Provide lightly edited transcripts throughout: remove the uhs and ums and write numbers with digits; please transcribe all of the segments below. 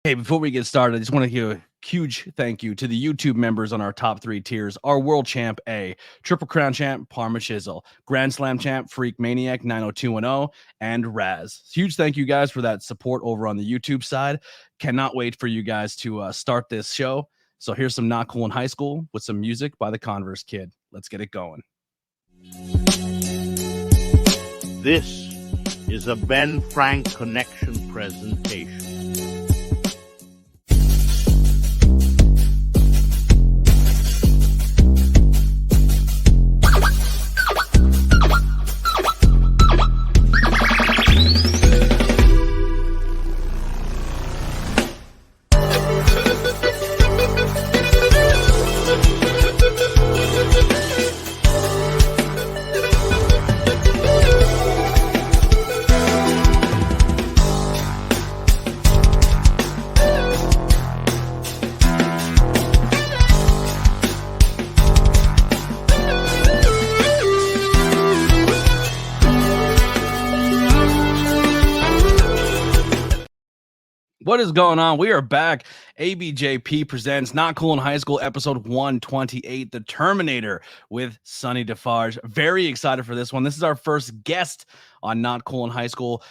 Hey, before we get started, I just want to give a huge thank you to the YouTube members on our top 3 tiers. Our World Champ A, Triple Crown Champ Parma Chisel, Grand Slam Champ Freak Maniac 90210, and Raz. Huge thank you guys for that support over on the YouTube side. Cannot wait for you guys to start this show. So here's some Not Cool in High School with some music by the Converse Kid. Let's get it going. This is a Ben Frank Connection presentation. What is going on? We are back. ABJP presents Not Cool in High School, episode 128, The Terminator with Sonny Defarge. Very excited for this one. This is our first guest on Not Cool in High School.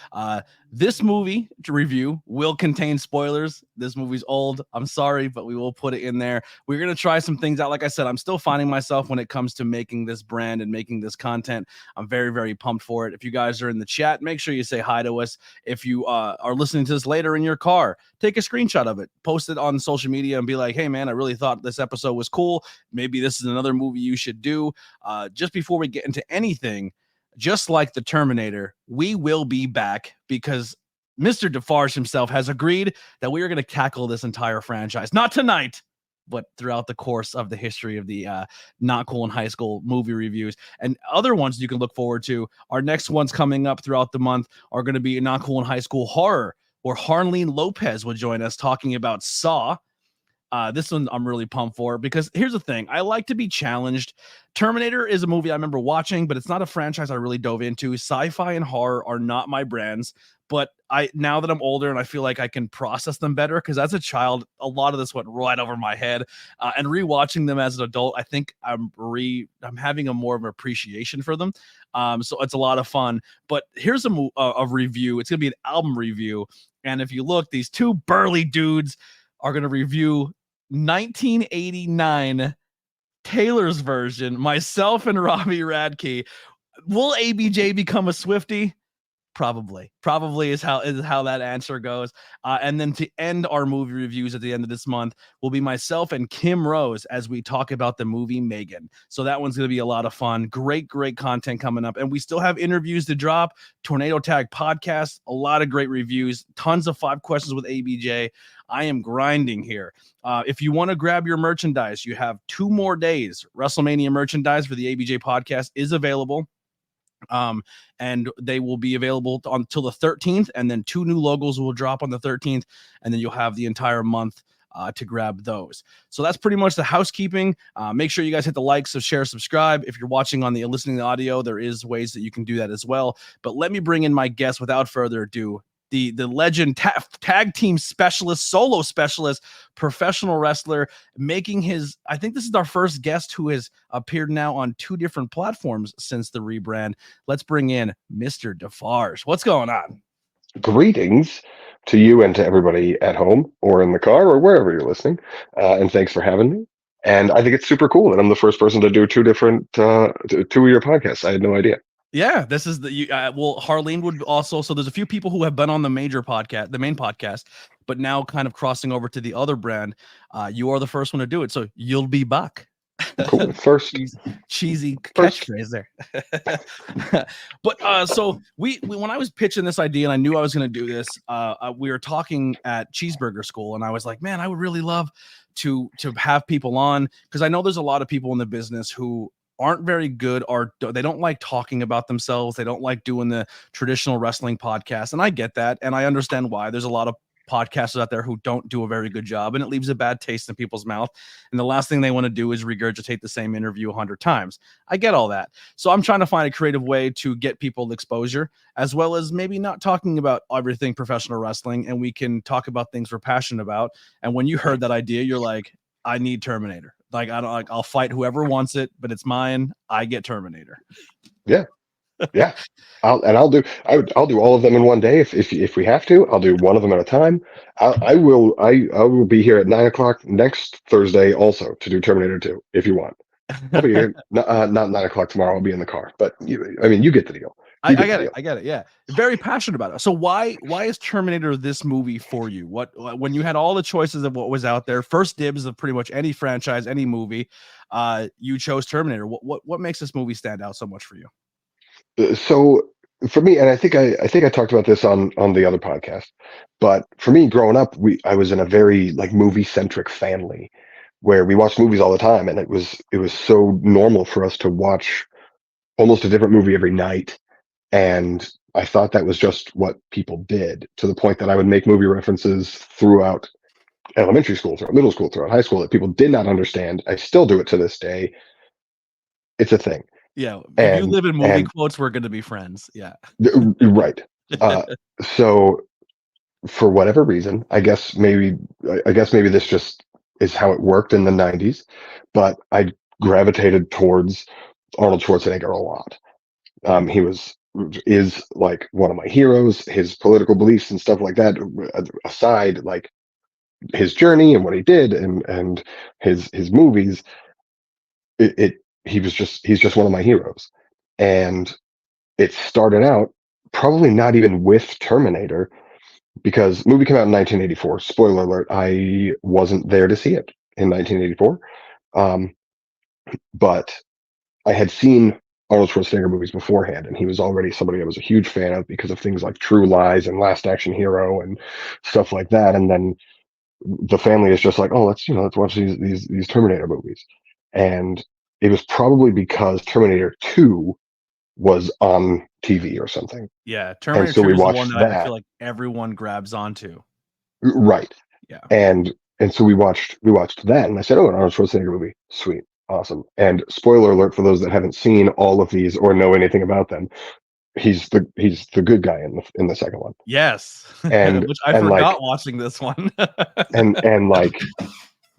This movie review will contain spoilers. This movie's old. I'm sorry, but we will put it in there. We're going to try some things out. Like I said, I'm still finding myself when it comes to making this brand and making this content. I'm very, very pumped for it. If you guys are in the chat, make sure you say hi to us. If you are listening to this later in your car, take a screenshot of it, post it on social media and be like, hey, man, I really thought this episode was cool. Maybe this is another movie you should do. Just before we get into anything, just like the Terminator, we will be back because Mr. Defarge himself has agreed that we are going to tackle this entire franchise. Not tonight, but throughout the course of the history of the Not Cool in High School movie reviews. And other ones you can look forward to. Our next ones coming up throughout the month are going to be Not Cool in High School Horror, where Harleen Lopez will join us talking about Saw. This one I'm really pumped for because here's the thing. I like to be challenged. Terminator is a movie I remember watching, but it's not a franchise I really dove into. Sci-fi and horror are not my brands, but now that I'm older and I feel like I can process them better, because as a child, a lot of this went right over my head. And rewatching them as an adult, I think I'm having a more of an appreciation for them. So it's a lot of fun. But here's a review. It's going to be an album review. And if you look, these two burly dudes are going to review 1989 Taylor's version, myself and Robbie Radke. Will ABJ become a Swiftie? Probably is how that answer goes. And then to end our movie reviews at the end of this month will be myself and Kim Rose as we talk about the movie Megan. So that one's going to be a lot of fun. Great content coming up. And we still have interviews to drop. Tornado Tag podcast, a lot of great reviews, tons of 5 questions with ABJ. I am grinding here. If you want to grab your merchandise, you have 2 more days. WrestleMania merchandise for the ABJ podcast is available. And they will be available until the 13th, and then 2 new logos will drop on the 13th, and then you'll have the entire month to grab those. So that's pretty much the housekeeping. Make sure you guys hit the like, so share, subscribe. If you're watching on the listening to the audio, there is ways that you can do that as well. But let me bring in my guest without further ado. The legend tag team specialist, solo specialist, professional wrestler, making his, I think this is our first guest who has appeared now on 2 different platforms since the rebrand. Let's bring in Mr. Defarge. What's going on? Greetings to you and to everybody at home or in the car or wherever you're listening. And thanks for having me. And I think it's super cool that I'm the first person to do 2 of your podcasts. I had no idea. Yeah, this is Harleen would also. So there's a few people who have been on the main podcast, but now kind of crossing over to the other brand. You are the first one to do it, so you'll be back. Cool. First, cheesy catchphrase there. But so we when I was pitching this idea and I knew I was going to do this, we were talking at Cheeseburger School, and I was like, man, I would really love to have people on, because I know there's a lot of people in the business who aren't very good, or they don't like talking about themselves. They don't like doing the traditional wrestling podcast. And I get that. And I understand why. There's a lot of podcasters out there who don't do a very good job, and it leaves a bad taste in people's mouth. And the last thing they want to do is regurgitate the same interview 100 times. I get all that. So I'm trying to find a creative way to get people exposure, as well as maybe not talking about everything professional wrestling, and we can talk about things we're passionate about. And when you heard that idea, you're like, I need Terminator. Like, I don't like, I'll fight whoever wants it, but it's mine. I get Terminator. Yeah. Yeah. I'll do all of them in one day if we have to. I'll do one of them at a time. I will be here at 9 o'clock next Thursday also to do Terminator 2 if you want. I'll be here not 9 o'clock tomorrow. I'll be in the car, but you get the deal. I get it. I get it. Yeah. Very passionate about it. So why is Terminator this movie for you? When you had all the choices of what was out there, first dibs of pretty much any franchise, any movie, you chose Terminator. What makes this movie stand out so much for you? So for me, and I think I talked about this on the other podcast, but for me, growing up, I was in a very like movie centric family where we watched movies all the time, and it was so normal for us to watch almost a different movie every night. And I thought that was just what people did, to the point that I would make movie references throughout elementary school, throughout middle school, throughout high school that people did not understand. I still do it to this day. It's a thing. Yeah, if you live in movie quotes, we're going to be friends. Yeah. Right. So for whatever reason, I guess maybe this just is how it worked in the 90s, but I gravitated towards Arnold Schwarzenegger a lot. He is like one of my heroes. His political beliefs and stuff like that aside, like his journey and what he did and his movies, he's just one of my heroes. And it started out probably not even with Terminator, because the movie came out in 1984. Spoiler alert, I wasn't there to see it in 1984. But I had seen Arnold Schwarzenegger movies beforehand, and he was already somebody I was a huge fan of because of things like True Lies and Last Action Hero and stuff like that. And then the family is just like, oh, let's watch these Terminator movies. And it was probably because Terminator 2 was on TV or something. Yeah, Terminator 2 is the one that I feel like everyone grabs onto. Right. Yeah. And so we watched that, and I said, oh, an Arnold Schwarzenegger movie. Sweet. Awesome. And spoiler alert for those that haven't seen all of these or know anything about them, he's the good guy in the second one. Yes. And which I forgot watching this one. and like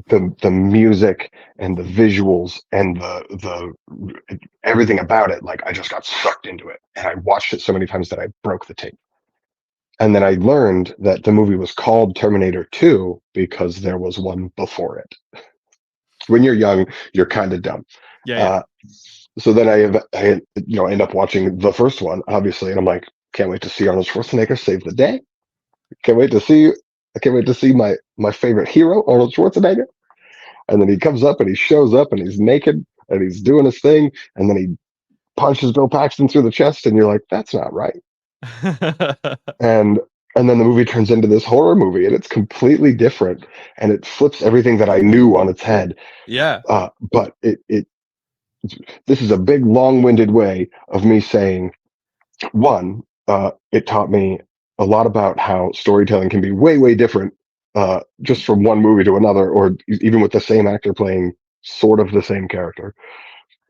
the music and the visuals and the everything about it, like I just got sucked into it, and I watched it so many times that I broke the tape. And then I learned that the movie was called Terminator 2 because there was one before it. When you're young, you're kind of dumb. Yeah. So then I end up watching the first one, obviously, and I'm like, can't wait to see Arnold Schwarzenegger save the day. I can't wait to see my favorite hero, Arnold Schwarzenegger. And then he comes up and he shows up and he's naked and he's doing his thing, and then he punches Bill Paxton through the chest, and you're like, that's not right. And then the movie turns into this horror movie, and it's completely different, and it flips everything that I knew on its head. Yeah. But this is a big, long-winded way of me saying, one, it taught me a lot about how storytelling can be way, way different, just from one movie to another, or even with the same actor playing sort of the same character.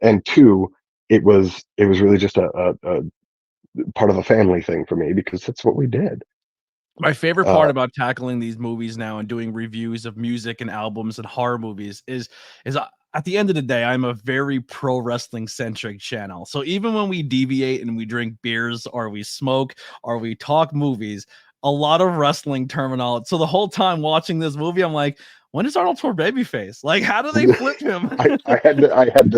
And two, it was really just a part of a family thing for me, because that's what we did. My favorite part about tackling these movies now and doing reviews of music and albums and horror movies is at the end of the day, I'm a very pro wrestling centric channel. So even when we deviate and we drink beers or we smoke or we talk movies, a lot of wrestling terminology. So the whole time watching this movie, I'm like, when is Arnold turn babyface? Like, how do they flip him? I had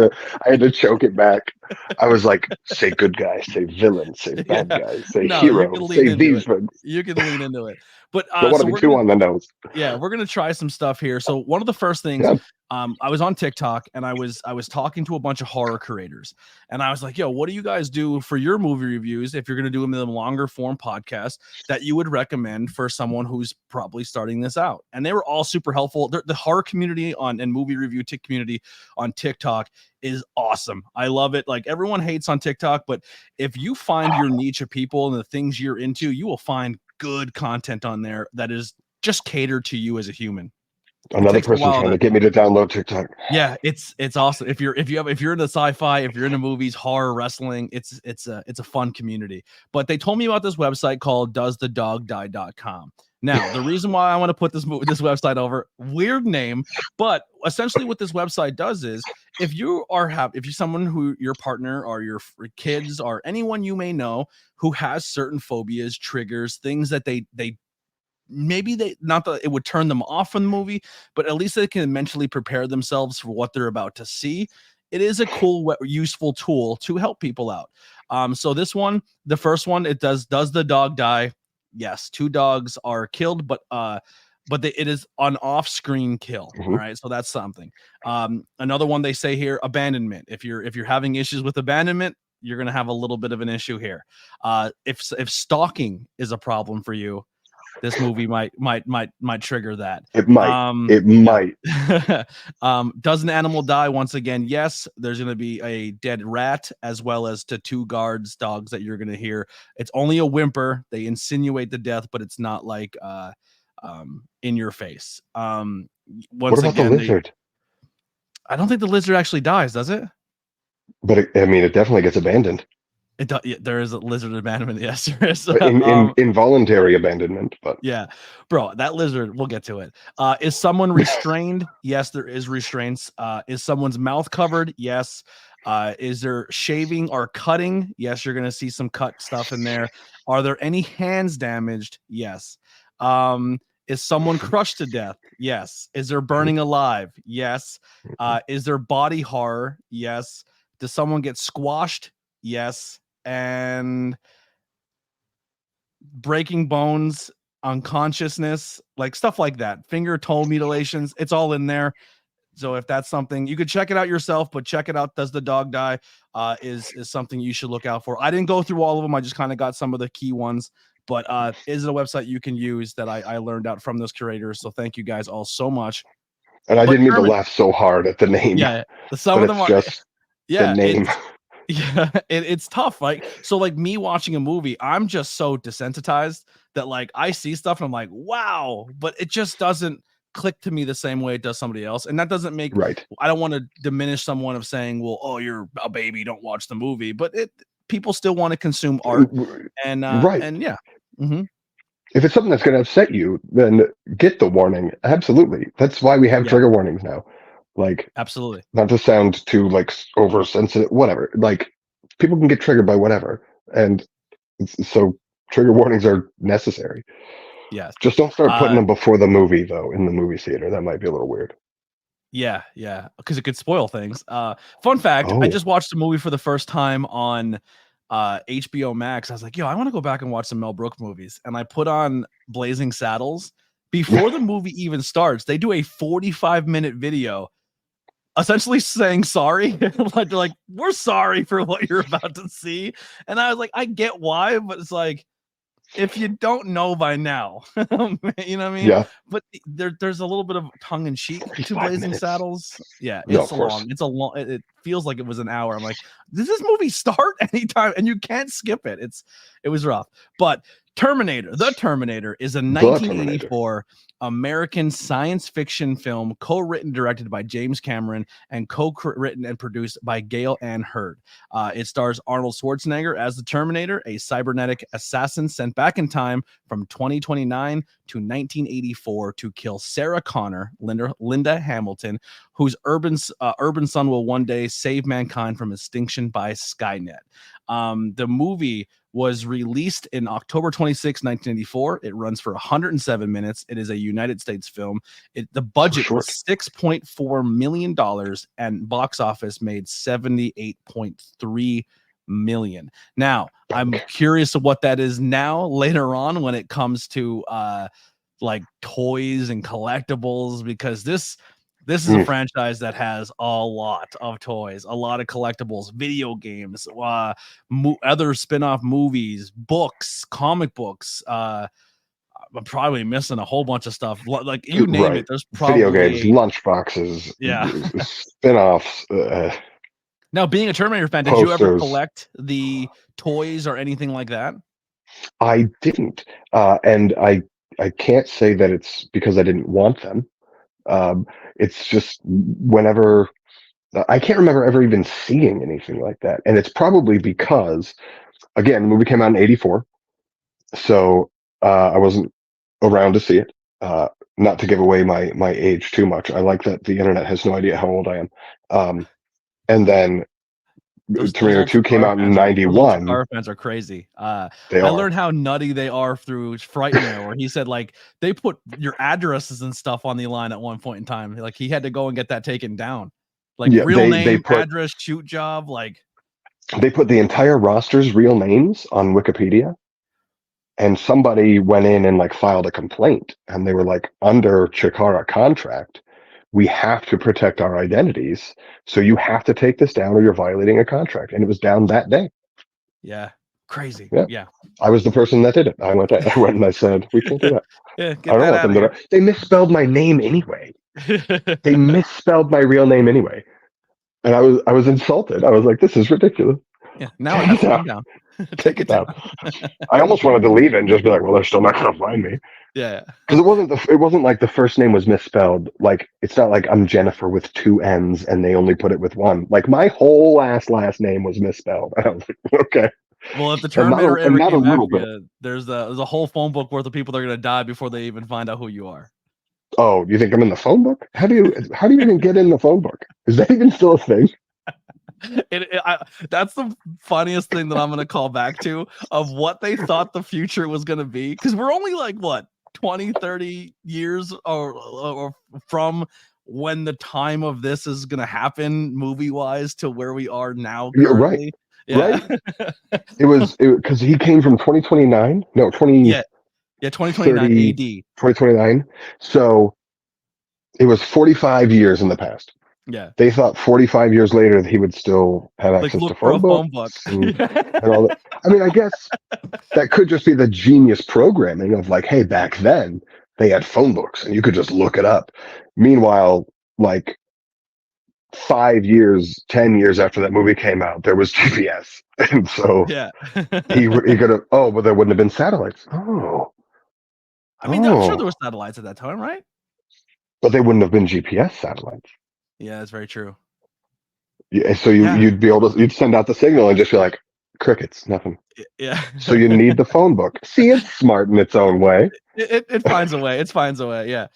to choke it back. I was like, say good guy, say villain, say bad guy, say hero, say these things. You can lean into it. But don't want to be too on the nose. Yeah, we're gonna try some stuff here. So one of the first things, I was on TikTok and I was talking to a bunch of horror creators, and I was like, yo, what do you guys do for your movie reviews if you're gonna do them in a longer form podcast that you would recommend for someone who's probably starting this out? And they were all super helpful. The horror community and movie review community on TikTok is awesome. I love it. Like, everyone hates on TikTok, but if you find your niche of people and the things you're into, you will find good content on there that is just cater to you as a human. Another person trying to get me to download TikTok. Yeah, it's awesome. If you're into sci-fi, if you're into movies, horror, wrestling, it's a fun community. But they told me about this website called doesthedogdie.com. Now, the reason why I want to put this website over, weird name, but essentially what this website does is if you're someone who your partner or your kids or anyone you may know who has certain phobias, triggers, things that they not that it would turn them off from the movie, but at least they can mentally prepare themselves for what they're about to see. It is a cool, useful tool to help people out. So this one, the first one, it does the dog die? Yes, 2 dogs are killed, but it is an off-screen kill. Mhm. All right, so that's something. Another one they say here, abandonment. If you're having issues with abandonment, you're gonna have a little bit of an issue here. If stalking is a problem for you, this movie might trigger that. It might. Does an animal die? Once again, yes. There's going to be a dead rat as well as to 2 guards dogs that you're going to hear. It's only a whimper. They insinuate the death, but it's not like in your face. Once what about again, the lizard? I don't think the lizard actually dies, does it? But it definitely gets abandoned. There is a lizard abandonment. Yes, there is. Involuntary abandonment, but yeah, bro, that lizard. We'll get to it. Is someone restrained? Yes, there is restraints. Is someone's mouth covered? Yes. Is there shaving or cutting? Yes, you're gonna see some cut stuff in there. Are there any hands damaged? Yes. Is someone crushed to death? Yes. Is there burning alive? Yes. Is there body horror? Yes. Does someone get squashed? Yes. And breaking bones, unconsciousness, like stuff like that, finger toe mutilations, it's all in there. So if that's something, you could check it out yourself, but check it out. Does the dog die? Is something you should look out for. I didn't go through all of them. I just kind of got some of the key ones, but is it a website you can use that I learned out from those curators. So thank you guys all so much. And I didn't mean to laugh so hard at the name. Yeah, some of them are just the name. Yeah, it's tough. Like, so like me watching a movie, I'm just so desensitized that like I see stuff and I'm like, wow, but it just doesn't click to me the same way it does somebody else. And that doesn't make right. I don't want to diminish someone of saying, well, oh, you're a baby, don't watch the movie. But people still want to consume art. And right. And yeah. Mm-hmm. If it's something that's going to upset you, then get the warning. Absolutely. That's why we have trigger warnings now. Like, absolutely, not to sound too like oversensitive, whatever. Like, people can get triggered by whatever, and so trigger warnings are necessary. Yes. Just don't start putting them before the movie, though. In the movie theater, that might be a little weird. Yeah, because it could spoil things. Fun fact: I just watched the movie for the first time on HBO Max. I was like, yo, I want to go back and watch some Mel Brooks movies, and I put on Blazing Saddles. Before the movie even starts, they do a 45-minute video essentially saying sorry. They're like, we're sorry for what you're about to see. And I was like, I get why, but it's like, if you don't know by now, you know what I mean? Yeah. But there's a little bit of tongue in cheek to Blazing Saddles. Yeah, it's long. It's a long. It feels like it was an hour. I'm like, does this movie start anytime? And you can't skip it. It was rough. But The Terminator is a 1984 American science fiction film co-written, directed by James Cameron, and co-written and produced by Gail Ann Hurd. It stars Arnold Schwarzenegger as the Terminator, a cybernetic assassin sent back in time from 2029 to 1984 to kill Sarah Connor, Linda Hamilton, whose urban son will one day save mankind from extinction by Skynet. The movie was released in October 26, 1984. It runs for 107 minutes. It is a United States film. The budget was $6.4 million and box office made $78.3 million. Now, I'm curious of what that is now later on when it comes to like toys and collectibles, because this is a franchise that has a lot of toys, a lot of collectibles, video games, other spin-off movies, books, comic books. I'm probably missing a whole bunch of stuff. Like, you name it, there's probably video games, lunchboxes, spin-offs. Now, being a Terminator fan, did you ever collect the toys or anything like that? I didn't, and I can't say that it's because I didn't want them. It's just whenever I can't remember ever even seeing anything like that, and it's probably because again, the movie came out in '84, so I wasn't around to see it. Not to give away my age too much. I like that the internet has no idea how old I am. And then Those Terminator old 2 came Chikara out in fans are those old '91. Chikara fans are crazy. They I are. learned how nutty they are through Frightmare, where he said like they put your addresses and stuff on the line at one point in time. Like he had to go and get that taken down. Like Yeah, real they name, put address, shoot job. Like the entire roster's real names on Wikipedia, and somebody went in and like filed a complaint, and they were like, under Chikara contract, we have to protect our identities, so you have to take this down or you're violating a contract. And it was down that day. yeah, crazy. Yeah. Yeah. I was the person that did it. I went and I said, we can't do that. Yeah, I get don't that want out them of to. They misspelled my name anyway. They here. misspelled my real name anyway. And I was insulted. I was like, this is ridiculous. Yeah, now it Take has it to come down. down. Take it down. I almost wanted to leave it and just be like, well, they're still not gonna find me. Yeah. Because it wasn't like the first name was misspelled. Like it's not like I'm Jennifer with 2 N's and they only put it with 1. Like my whole last name was misspelled. I was like, okay. Well, if the And Terminator ever not a came back little for bit. you, there's a whole phone book worth of people that are gonna die before they even find out who you are. Oh, you think I'm in the phone book? How do you even get in the phone book? Is that even still a thing? That's the funniest thing that I'm gonna call back to of what they thought the future was gonna be, because we're only like what 20, 30 years or from when the time of this is gonna happen movie wise to where we are now You're right. currently. Yeah. Right? It was because he came from 2029. No, 2030, Yeah. Yeah, 2029 AD. 2029. So it was 45 years in the past. Yeah. They thought 45 years later that he would still have Like access look to for a phone phone books book. and all that. I mean, I guess that could just be the genius programming of like, hey, back then they had phone books and you could just look it up. Meanwhile, like 5 years, 10 years after that movie came out, there was GPS. And so Yeah. he could have, oh, but there wouldn't have been satellites. Oh, I mean, I'm sure there was satellites at that time, right? but they wouldn't have been GPS satellites. Yeah, that's very true. Yeah, so Yeah. you'd be able to, you'd send out the signal and just be like, crickets, nothing. Yeah. So you need the phone book. See, it's smart in its own way. It finds a way. It finds a way. Yeah.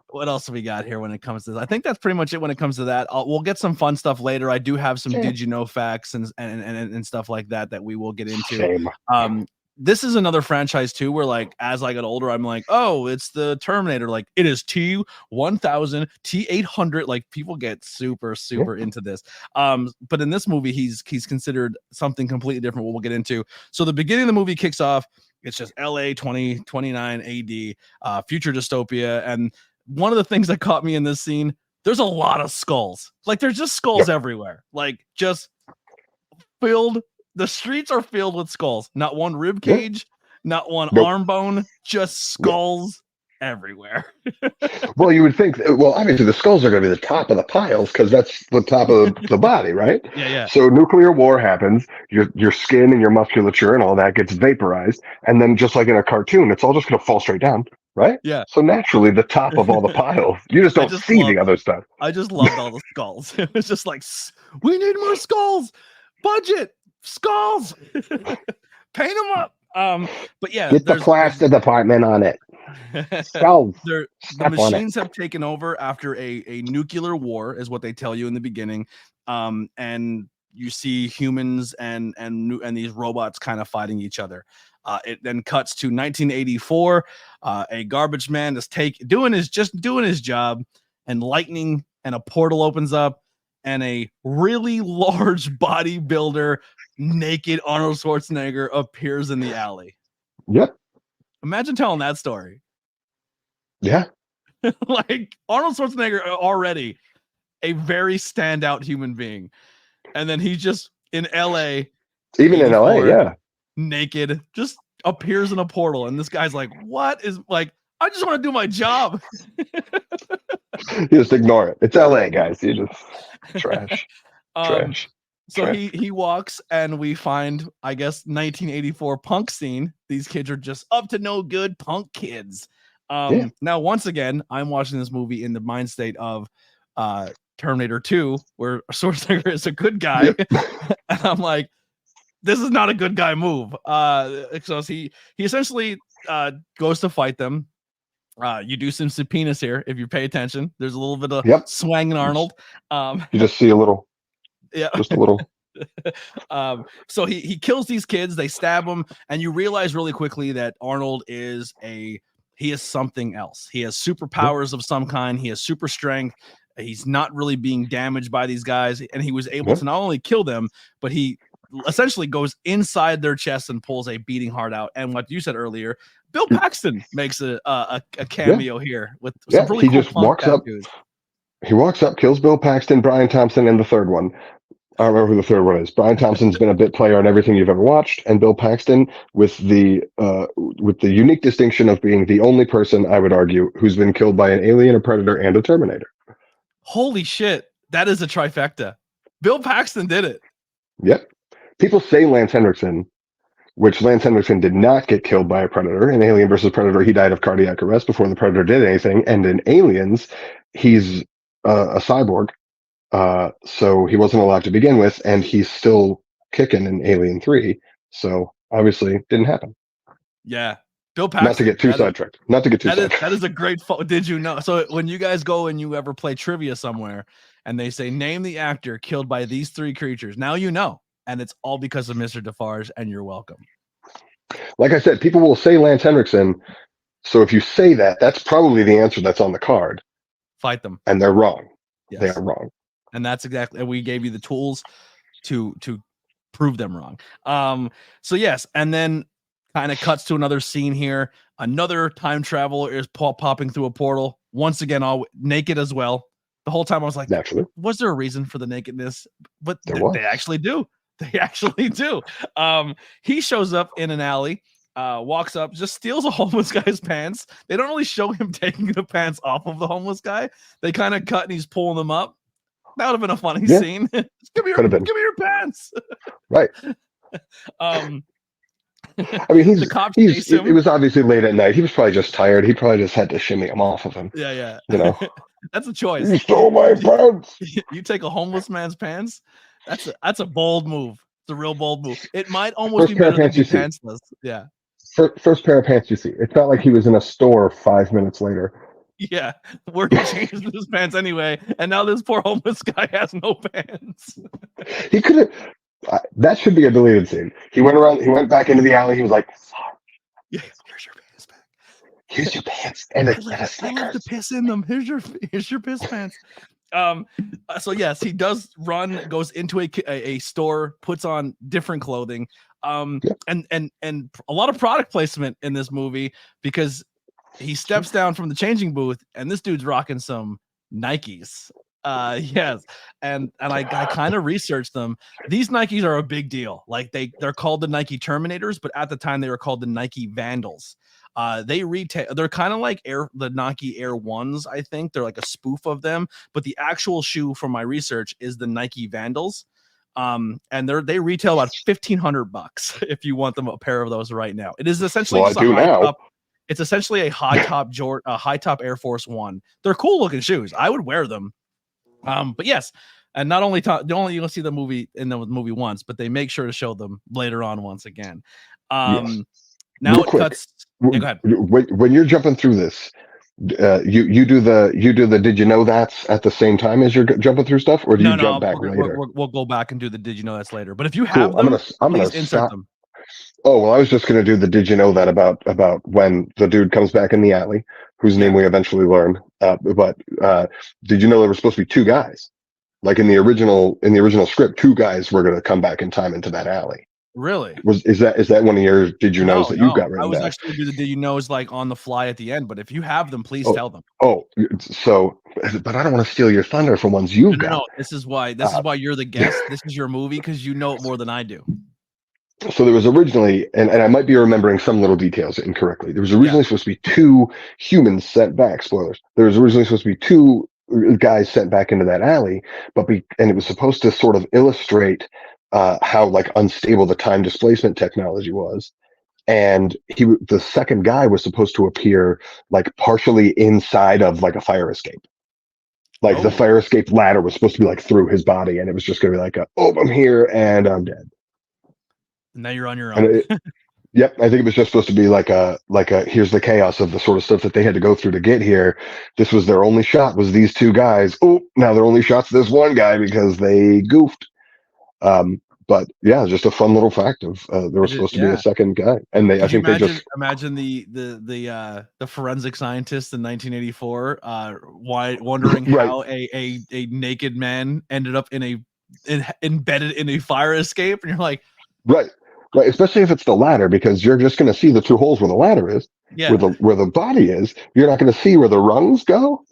What else have we got here when it comes to this? I think that's pretty much it when it comes to that. We'll get some fun stuff later. I do have some did you know facts and stuff like that we will get into. Same. This is another franchise too, where like as I got older, I'm like, oh, it's the Terminator. Like it is T-1000, T-800. Like people get super into this. But in this movie, he's considered something completely different. What we'll get into. So the beginning of the movie kicks off. It's just LA 2029 AD, future dystopia. And one of the things that caught me in this scene, there's a lot of skulls. Like there's just skulls everywhere. Like just filled. The streets are filled with skulls. Not one rib cage, not one arm bone, just skulls everywhere. Well, you would think, well, obviously the skulls are going to be the top of the piles because that's the top of the body, right? Yeah. So nuclear war happens, your skin and your musculature and all that gets vaporized. And then just like in a cartoon, it's all just going to fall straight down, right? Yeah. So naturally, the top of all the piles, you just don't see the other stuff. I just loved all the skulls. It was just like, we need more skulls. Budget. Skulls. Paint them up. But yeah, get the plaster department on it. Skulls. The machines have taken over after a nuclear war, is what they tell you in the beginning. And you see humans and these robots kind of fighting each other. It then cuts to 1984. A garbage man is doing his job, and lightning and a portal opens up, and a really large bodybuilder, naked Arnold Schwarzenegger appears in the alley. Yep. Imagine telling that story. Yeah. Like Arnold Schwarzenegger already a very standout human being. And then he's just in LA. Even in LA, yeah. Naked, just appears in a portal. And this guy's like, what is like, I just want to do my job. You just ignore it. It's LA, guys. You just trash. Trash. So Okay. he walks and we find, I guess, 1984 punk scene. These kids are just up to no good punk kids. Yeah. Now, once again, I'm watching this movie in the mind state of Terminator 2, where Schwarzenegger is a good guy. Yep. And I'm like, this is not a good guy move. So he essentially goes to fight them. You do some subpoenas here if you pay attention. There's a little bit of Yep. swanging Arnold. You just see a little, Yeah. just a little. So he kills these kids, they stab them, and you realize really quickly that Arnold is something else. He has superpowers of some kind. He has super strength. He's not really being damaged by these guys, and he was able to not only kill them, but he essentially goes inside their chest and pulls a beating heart out. And what you said earlier, Bill Paxton makes a cameo here with some really he cool just punk walks up. tattoos. He walks up, kills Bill Paxton, Brian Thompson, and the third one. I don't remember who the third one is. Brian Thompson's been a bit player on everything you've ever watched, and Bill Paxton with the unique distinction of being the only person, I would argue, who's been killed by an alien, a predator, and a Terminator. Holy shit, that is a trifecta. Bill Paxton did it. Yep. People say Lance Henriksen, which Lance Henriksen did not get killed by a predator. In Alien versus Predator, he died of cardiac arrest before the predator did anything. And in Aliens, he's a cyborg. So he wasn't alive to begin with, and he's still kicking in Alien 3. So obviously didn't happen. Yeah. Bill Paxton. Not to get too sidetracked. That is a great did you know? So when you guys go and you ever play trivia somewhere and they say, name the actor killed by these three creatures, now you know. And it's all because of Mr. Defarge, and you're welcome. Like I said, people will say Lance Henriksen. So if you say that, that's probably the answer that's on the card. Fight them. And they're wrong. Yes. They are wrong. And that's exactly, and we gave you the tools to prove them wrong. So yes, and then kind of cuts to another scene here. Another time traveler is popping through a portal. Once again, all naked as well. The whole time I was like, naturally, was there a reason for the nakedness? But they actually do. They actually do. He shows up in an alley, walks up, just steals a homeless guy's pants. They don't really show him taking the pants off of the homeless guy. They kind of cut and he's pulling them up. That would have been a funny scene. Give me your pants. Right. I mean, the cops chase him. It was obviously late at night. He was probably just tired. He probably just had to shimmy him off of him. Yeah. You know, that's a choice. You stole my pants. You take a homeless man's pants. That's a bold move. It's a real bold move. It might almost be better than be pantsless. Yeah. First pair of pants you see. It's not like he was in a store 5 minutes later. Yeah, where he changed his pants anyway, and now this poor homeless guy has no pants. He could have. That should be a deleted scene. He went back into the alley. He was like, "Yeah, here's your pants back. Here's your pants and a I love to piss in them. Here's your piss pants." So yes, he does run, goes into a store, puts on different clothing, and a lot of product placement in this movie because he steps down from the changing booth and this dude's rocking some Nikes. Yes, and I kind of researched them. These Nikes are a big deal. Like they're called the Nike Terminators, but at the time they were called the Nike Vandals. They're kind of like the Nike Air Ones, I think. They're like a spoof of them, but the actual shoe from my research is the Nike Vandals. And they retail about $1,500 if you want them a pair of those right now. It is essentially it's essentially a high top Air Force One. They're cool looking shoes. I would wear them. But yes, and not only you'll see the movie in the movie once, but they make sure to show them later on once again. Yes. Now Real it quick, cuts. Yeah, go ahead. When you're jumping through this, you do the did you know that's at the same time as you're jumping through stuff, or do you jump back later? We'll go back and do the did you know that's later. But if you have them, I'm gonna insert stop them. Oh, well, I was just going to do the did you know that about when the dude comes back in the alley, whose name we eventually learn. But did you know there were supposed to be two guys? Like in the original script, two guys were going to come back in time into that alley. Really? Is that one of your did you knows that you got written down? I was actually going to do the did you knows like on the fly at the end, but if you have them, please tell them. Oh, so, but I don't want to steal your thunder from ones you've got. No, this is why you're the guest. This is your movie because you know it more than I do. So there was originally, and I might be remembering some little details incorrectly. There was originally supposed to be two humans sent back. Spoilers. There was originally supposed to be two guys sent back into that alley, and it was supposed to sort of illustrate how like unstable the time displacement technology was. And the second guy was supposed to appear like partially inside of like a fire escape. Like the fire escape ladder was supposed to be like through his body, and it was just going to be like, I'm here and I'm dead. Now you're on your own. Yep, I think it was just supposed to be like a here's the chaos of the sort of stuff that they had to go through to get here. This was their only shot, was these two guys. Oh, now their only shot's this one guy because they goofed. But yeah, just a fun little fact of there was supposed to be a second guy, and I think they just imagine the forensic scientist in 1984 wondering how a naked man ended up embedded in a fire escape, and you're like, right, especially if it's the ladder, because you're just going to see the two holes where the ladder is, where the body is. You're not going to see where the rungs go.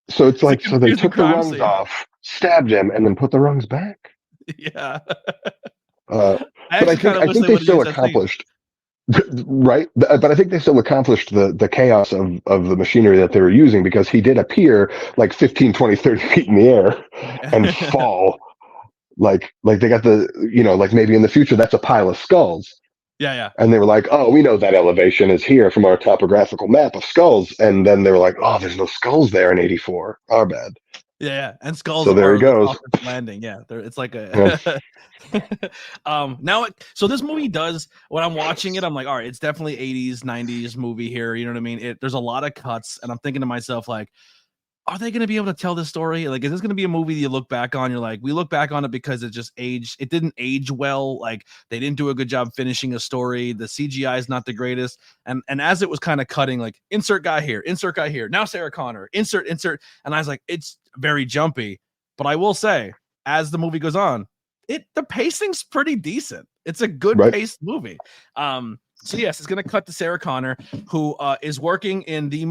So it's like, so they took the rungs off, stabbed him, and then put the rungs back. Yeah. But I think they still accomplished, right? But I think they still accomplished the chaos of the machinery that they were using, because he did appear like 15, 20, 30 feet in the air and fall. Like they got like maybe in the future, that's a pile of skulls. Yeah. And they were like, oh, we know that elevation is here from our topographical map of skulls. And then they were like, oh, there's no skulls there in 84. Our bad. Yeah, and skulls. So there he goes. Landing. Yeah, it's like a. So this movie does. When I'm watching it, I'm like, all right, it's definitely 80s, 90s movie here. You know what I mean? There's a lot of cuts, and I'm thinking to myself, like, are they going to be able to tell this story? Like, is this going to be a movie that you look back on? You're like, we look back on it because it just aged. It didn't age well. Like, they didn't do a good job finishing a story. The CGI is not the greatest. And as it was kind of cutting, like, insert guy here. Now Sarah Connor, insert. And I was like, it's very jumpy. But I will say, as the movie goes on, the pacing's pretty decent. It's a good paced movie. So yes, it's going to cut to Sarah Connor, who is working in the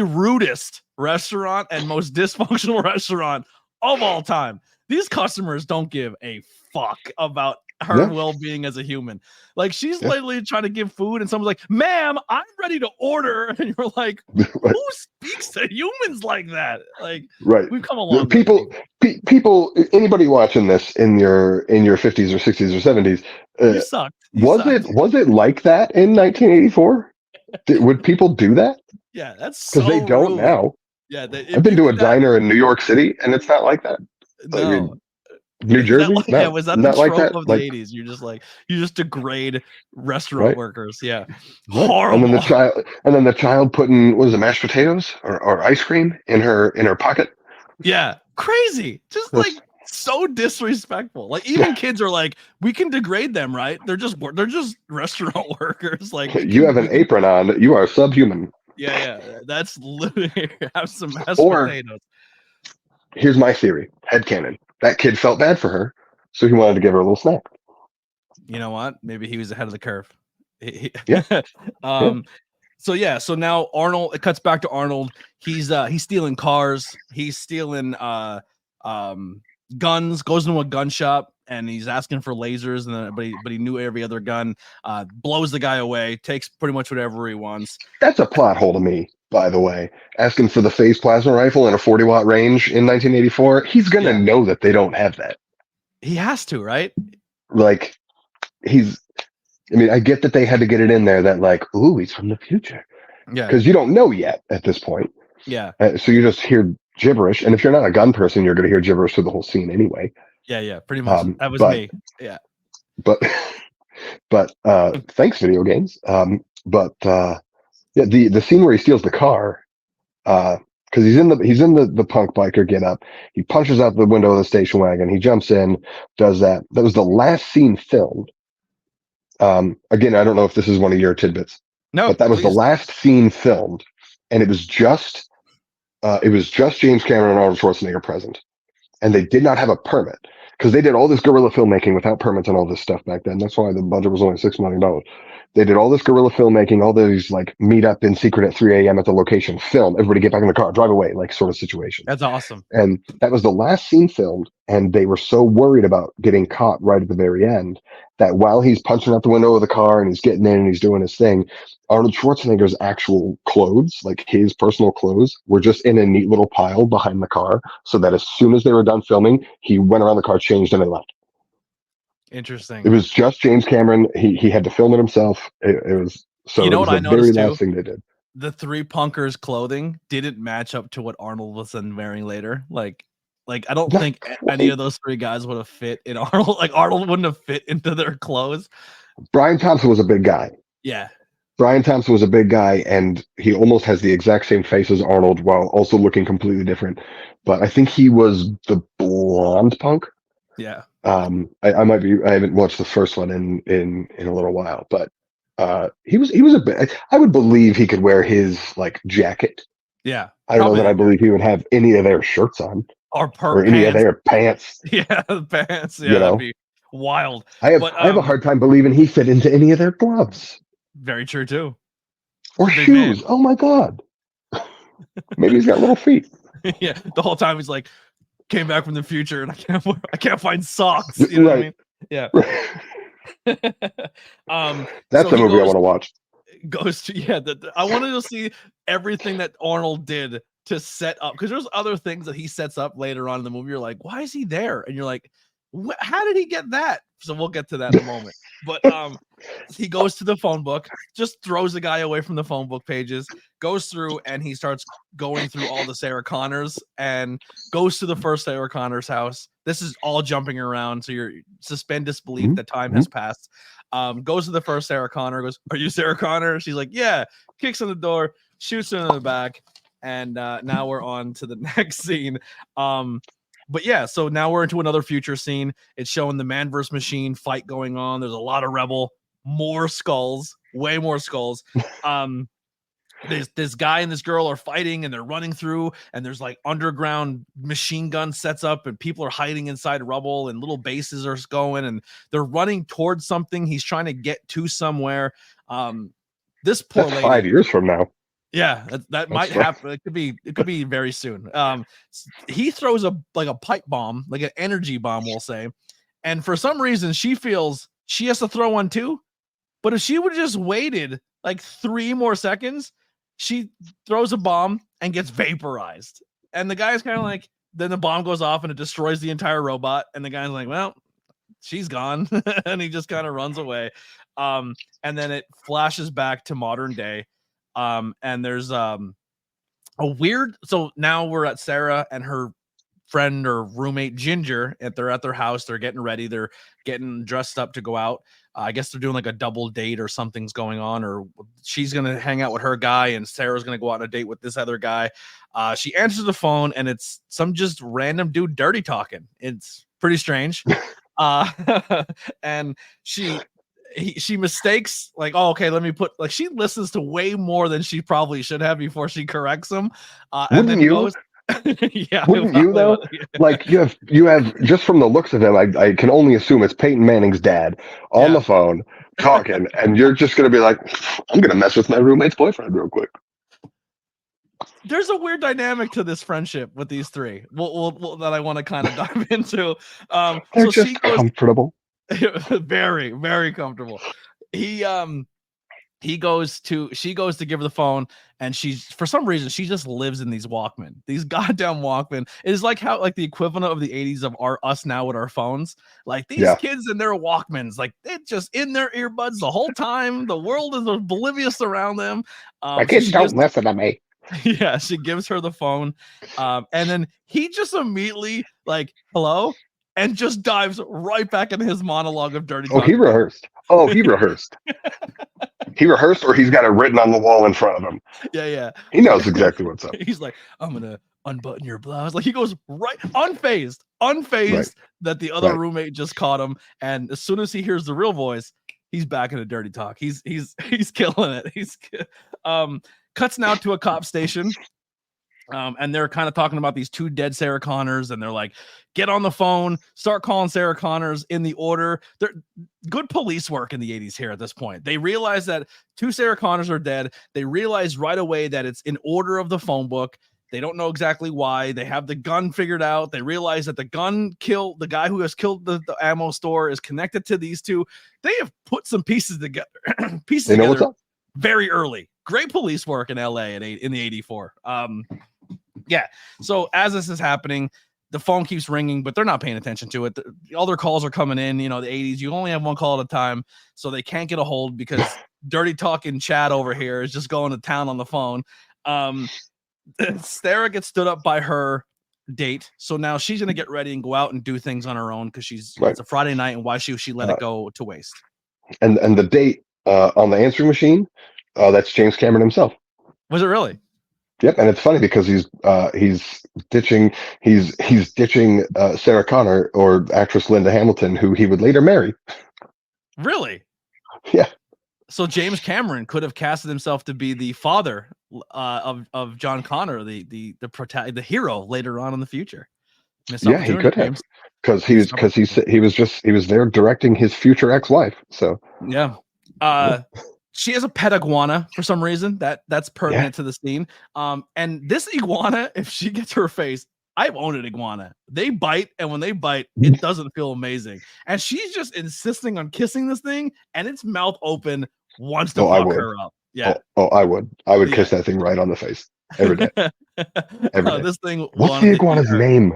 rudest restaurant and most dysfunctional restaurant of all time. These customers don't give a fuck about her well-being as a human. Like, she's literally trying to give food, and someone's like, ma'am, I'm ready to order. And you're like, who speaks to humans like that? Like, we've come a long way. People, anybody watching this in your 50s or 60s or 70s, you sucked. Was it like that in 1984? Would people do that? Yeah, that's so because they don't rude. Now. Yeah, I've been to a diner in New York City, and it's not like that. No. I mean, New Jersey? Was that the trope of the 80s? You just degrade restaurant workers. Yeah. Horrible. And then the child putting, what is it, mashed potatoes or ice cream in her pocket? Yeah. Crazy. Just like so disrespectful. Like, even kids are like, we can degrade them, right? They're just restaurant workers. Like, you have an apron on, you are subhuman. Yeah. That's literally have some mashed potatoes. Here's my theory. Headcanon. That kid felt bad for her, so he wanted to give her a little snack. You know what? Maybe he was ahead of the curve. So now Arnold, it cuts back to Arnold. He's stealing cars. He's stealing guns, goes into a gun shop, and he's asking for lasers, and but he knew every other gun, blows the guy away, takes pretty much whatever he wants. That's a plot hole to me, by the way. Asking for the phase plasma rifle and a 40-watt range in 1984, he's going to know that they don't have that. He has to, right? Like, I get that they had to get it in there that, like, ooh, he's from the future. Yeah. Because you don't know yet at this point. Yeah. So you just hear gibberish. And if you're not a gun person, you're going to hear gibberish through the whole scene anyway. Yeah, pretty much. That was me. Yeah. But thanks, video games. The scene where he steals the car, because he's in the punk biker get up. He punches out the window of the station wagon. He jumps in, does that. That was the last scene filmed. Again, I don't know if this is one of your tidbits. No, but that was the last scene filmed, and it was just James Cameron and Arnold Schwarzenegger present, and they did not have a permit because they did all this guerrilla filmmaking without permits and all this stuff back then. That's why the budget was only $6 million. They did all this guerrilla filmmaking, all these like meet up in secret at 3 a.m. at the location, film, everybody get back in the car, drive away, like sort of situation. That's awesome. And that was the last scene filmed. And they were so worried about getting caught right at the very end that while he's punching out the window of the car and he's getting in and he's doing his thing, Arnold Schwarzenegger's actual clothes, like his personal clothes, were just in a neat little pile behind the car. So that as soon as they were done filming, he went around the car, changed, and then left. Interesting. It was just James Cameron. He had to film it himself. It was so. You know it was what I the very noticed last too? thing they did. The three punkers' clothing didn't match up to what Arnold was then wearing later. Like I don't Not think quite. any of those three guys would have fit in Arnold. Like Arnold wouldn't have fit into their clothes. Brian Thompson was a big guy. Yeah. Brian Thompson was a big guy, and he almost has the exact same face as Arnold while also looking completely different. But I think he was the blonde punk. Yeah. I might be. I haven't watched the first one in a little while, but he was a bit. I would believe he could wear his like jacket. Yeah. I don't know probably that I believe he would have any of their shirts on or any of pants. their pants. Yeah, the pants. Yeah, You know? that'd be wild. I have But, I have a hard time believing he fit into any of their gloves Very true too. or Big shoes. man. Oh my god! Maybe he's got little feet. Yeah. The whole time he's like, came back from the future and I can't find socks. You know what I mean? Yeah. That's so a movie I want to watch. Goes to I wanted to see everything that Arnold did to set up, because there's other things that he sets up later on in the movie. You're like, why is he there? And you're like, how did he get that? So we'll get to that in a moment. But he goes to the phone book, just throws the guy away from the phone book pages, goes through, and he starts going through all the Sarah Connors and goes to the first Sarah Connors house. This is all jumping around, so you're suspend disbelief that time has passed. Goes to the first Sarah Connor, goes, "Are you Sarah Connor?" She's like, "Yeah." Kicks on the door, shoots her in the back, and now we're on to the next scene. But yeah, so now we're into another future scene. It's showing the man versus machine fight going on. There's a lot of rebel, more skulls, way more skulls. This guy and this girl are fighting and they're running through, and there's like underground machine gun sets up and people are hiding inside rubble and little bases are going and they're running towards something. He's trying to get to somewhere. This poor That's lady, 5 years from now. yeah, that might happen. It could be very soon. He throws a pipe bomb, like an energy bomb, we'll say. And for some reason she feels she has to throw one too. But if she would have just waited like 3 more seconds, she throws a bomb and gets vaporized. And the guy's kind of like, then the bomb goes off and it destroys the entire robot. And the guy's like, well, she's gone. And he just kind of runs away. And then it flashes back to modern day. And there's a weird, so now we're at Sarah and her friend or roommate Ginger, and they're at their house. They're getting ready. They're getting dressed up to go out. I guess they're doing like a double date or something's going on, or she's going to hang out with her guy and Sarah's going to go out on a date with this other guy. She answers the phone and it's some just random dude dirty talking. It's pretty strange. And she mistakes like, oh, okay, let me put, like, she listens to way more than she probably should have before she corrects him. And then goes, yeah, wouldn't you though? Like you have just from the looks of him, I can only assume it's Peyton Manning's dad on the phone talking, and you're just gonna be like, I'm gonna mess with my roommate's boyfriend real quick. There's a weird dynamic to this friendship with these three. We'll that I want to kind of dive into. They're so just she goes, comfortable. very, very comfortable. She goes to give her the phone, and she's, for some reason, she just lives in these Walkman. These goddamn Walkman. It is like how, like, the equivalent of the 80s of us now with our phones. Like, these kids and their Walkmans, like, they're just in their earbuds the whole time. The world is oblivious around them. My kids don't listen to me. Yeah, she gives her the phone, and then he just immediately like, hello, and just dives right back into his monologue of dirty talk. He rehearsed. He rehearsed. He rehearsed, or he's got it written on the wall in front of him. Yeah. He knows exactly what's up. He's like, I'm gonna unbutton your blouse. Like, he goes right unfazed that the other roommate just caught him. And as soon as he hears the real voice, he's back into dirty talk. He's killing it. He's cuts now to a cop station. And they're kind of talking about these 2 dead Sarah Connors, and they're like, get on the phone, start calling Sarah Connors in the order. They're good police work in the 80s here at this point. They realize that 2 Sarah Connors are dead. They realize right away that it's in order of the phone book. They don't know exactly why. They have the gun figured out. They realize that the gun killed the guy who has killed the ammo store is connected to these 2. They have put some pieces together, They know what's up. very early. Great police work in LA in the 84. Yeah. So as this is happening, the phone keeps ringing, but they're not paying attention to it. All their calls are coming in. You know, the 80s, you only have one call at a time, so they can't get a hold because dirty talking Chad over here is just going to town on the phone. Sarah gets stood up by her date, so now she's gonna get ready and go out and do things on her own because it's a Friday night, and why she let it go to waste? And the date on the answering machine, that's James Cameron himself. Was it really? Yep, and it's funny because he's ditching Sarah Connor, or actress Linda Hamilton, who he would later marry. Really? Yeah. So James Cameron could have casted himself to be the father of John Connor, the hero later on in the future. Yeah, he could have, because he was there directing his future ex-wife. So yeah. She has a pet iguana for some reason that's pertinent to the scene. And this iguana, if she gets her face, I've owned an iguana. They bite, and when they bite, it doesn't feel amazing. And she's just insisting on kissing this thing, and its mouth open wants to fuck her up. Yeah. I would kiss that thing right on the face every day. Every day. This thing. What's the iguana's name?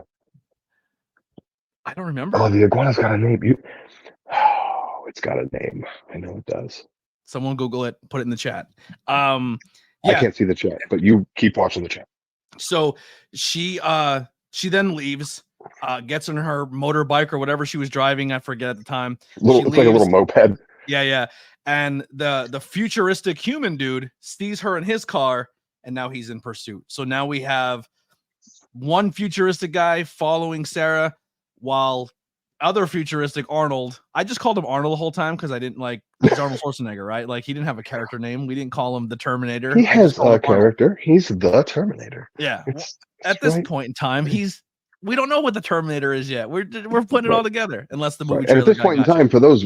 I don't remember. Oh, the iguana's got a name. It's got a name. I know it does. Someone Google it, put it in the chat. I can't see the chat, but you keep watching the chat. So she then leaves, gets on her motorbike or whatever she was driving. I forget at the time. It's like a little moped. Yeah. And the futuristic human dude sees her in his car, and now he's in pursuit. So now we have one futuristic guy following Sarah, while other futuristic Arnold, I just called him Arnold the whole time because I didn't like, he's Arnold Schwarzenegger, right? Like, he didn't have a character name. We didn't call him the Terminator. He has a character. He's the Terminator. Yeah. At this point in time, we don't know what the Terminator is yet. We're putting it all together, unless the movie. And at this point in time, for those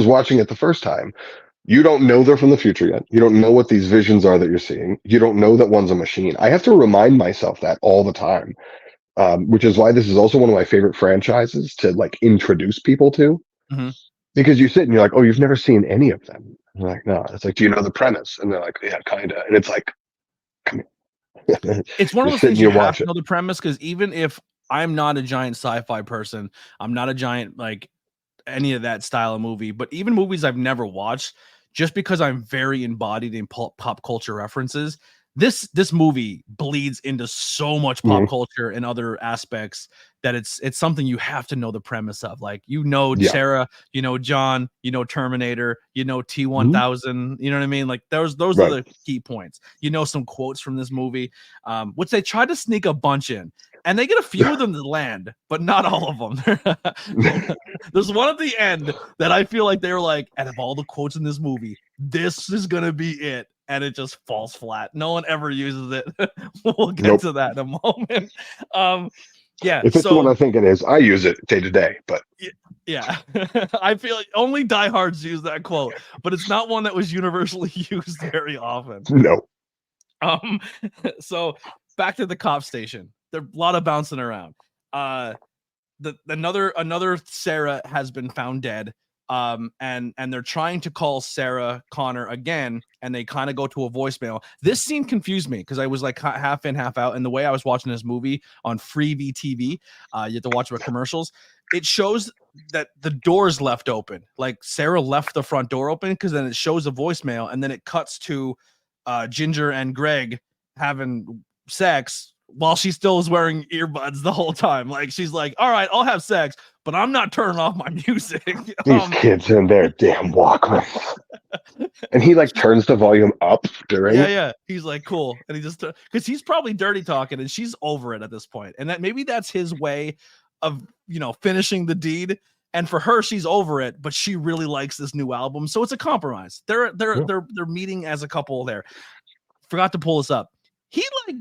watching it the first time, you don't know they're from the future yet. You don't know what these visions are that you're seeing. You don't know that one's a machine. I have to remind myself that all the time. Which is why this is also one of my favorite franchises to like introduce people to, because you sit and you're like, oh, you've never seen any of them. And you're like, no. It's like, do you know the premise? And they're like, yeah, kind of. And it's like, come here. It's one of those things you have to know the premise, because even if I'm not a giant sci-fi person, I'm not a giant like any of that style of movie, but even movies I've never watched, just because I'm very embodied in pop culture references, this movie bleeds into so much pop culture and other aspects that it's something you have to know the premise of. Like, Sarah, John, Terminator, T-1000, you know what I mean? Like, those are the key points. Some quotes from this movie, which they try to sneak a bunch in, and they get a few of them to land, but not all of them. There's one at the end that I feel like they were like, out of all the quotes in this movie, this is gonna be it. And it just falls flat. No one ever uses it. We'll get to that in a moment. If it's the one I think it is, I use it day to day. But yeah, I feel like only diehards use that quote, but it's not one that was universally used very often. No. So back to the cop station. There's a lot of bouncing around. Another Sarah has been found dead. And they're trying to call Sarah Connor again, and they kind of go to a voicemail. This scene confused me because I was like half in, half out. And the way I was watching this movie on Freevee TV, you have to watch with commercials. It shows that the door's left open. Like, Sarah left the front door open, because then it shows a voicemail, and then it cuts to Ginger and Greg having sex while she still is wearing earbuds the whole time. Like, she's like, all right, I'll have sex, but I'm not turning off my music. These kids in their damn Walkman. And he like turns the volume up during. Yeah. He's like, cool. And he just, because he's probably dirty talking, and she's over it at this point. And that maybe that's his way of, finishing the deed. And for her, she's over it, but she really likes this new album. So it's a compromise. They're meeting as a couple there. Forgot to pull this up. He like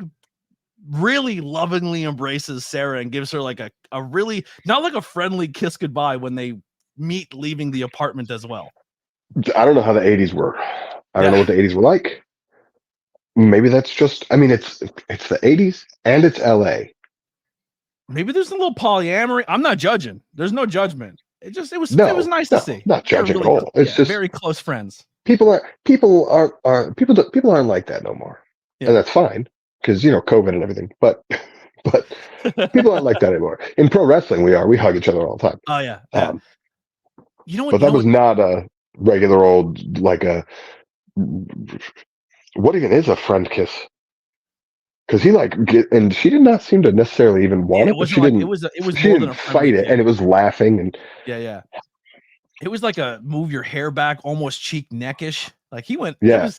really lovingly embraces Sarah and gives her like a really, not like a friendly kiss goodbye when they meet leaving the apartment as well. I don't know how the 80s were. I don't know what the 80s were like. Maybe that's just, I mean, it's the 80s and it's LA. Maybe there's a little polyamory. I'm not judging. There's no judgment. It was nice to see. Not judging really at all. It's just very close friends. People aren't like that no more. Yeah. And that's fine because, you know, COVID and everything, but people aren't like that anymore. In pro wrestling, we hug each other all the time. Oh yeah. You know what? But that was not a regular old, like a, what even is a friend kiss? Because he and she did not seem to necessarily even want it. But she didn't. It was she more didn't fight it, and it was laughing and yeah. It was like a move your hair back, almost cheek neckish. Like he went. Yeah.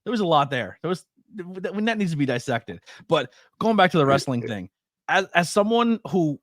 There was a lot there. That needs to be dissected. But going back to the wrestling thing, as someone who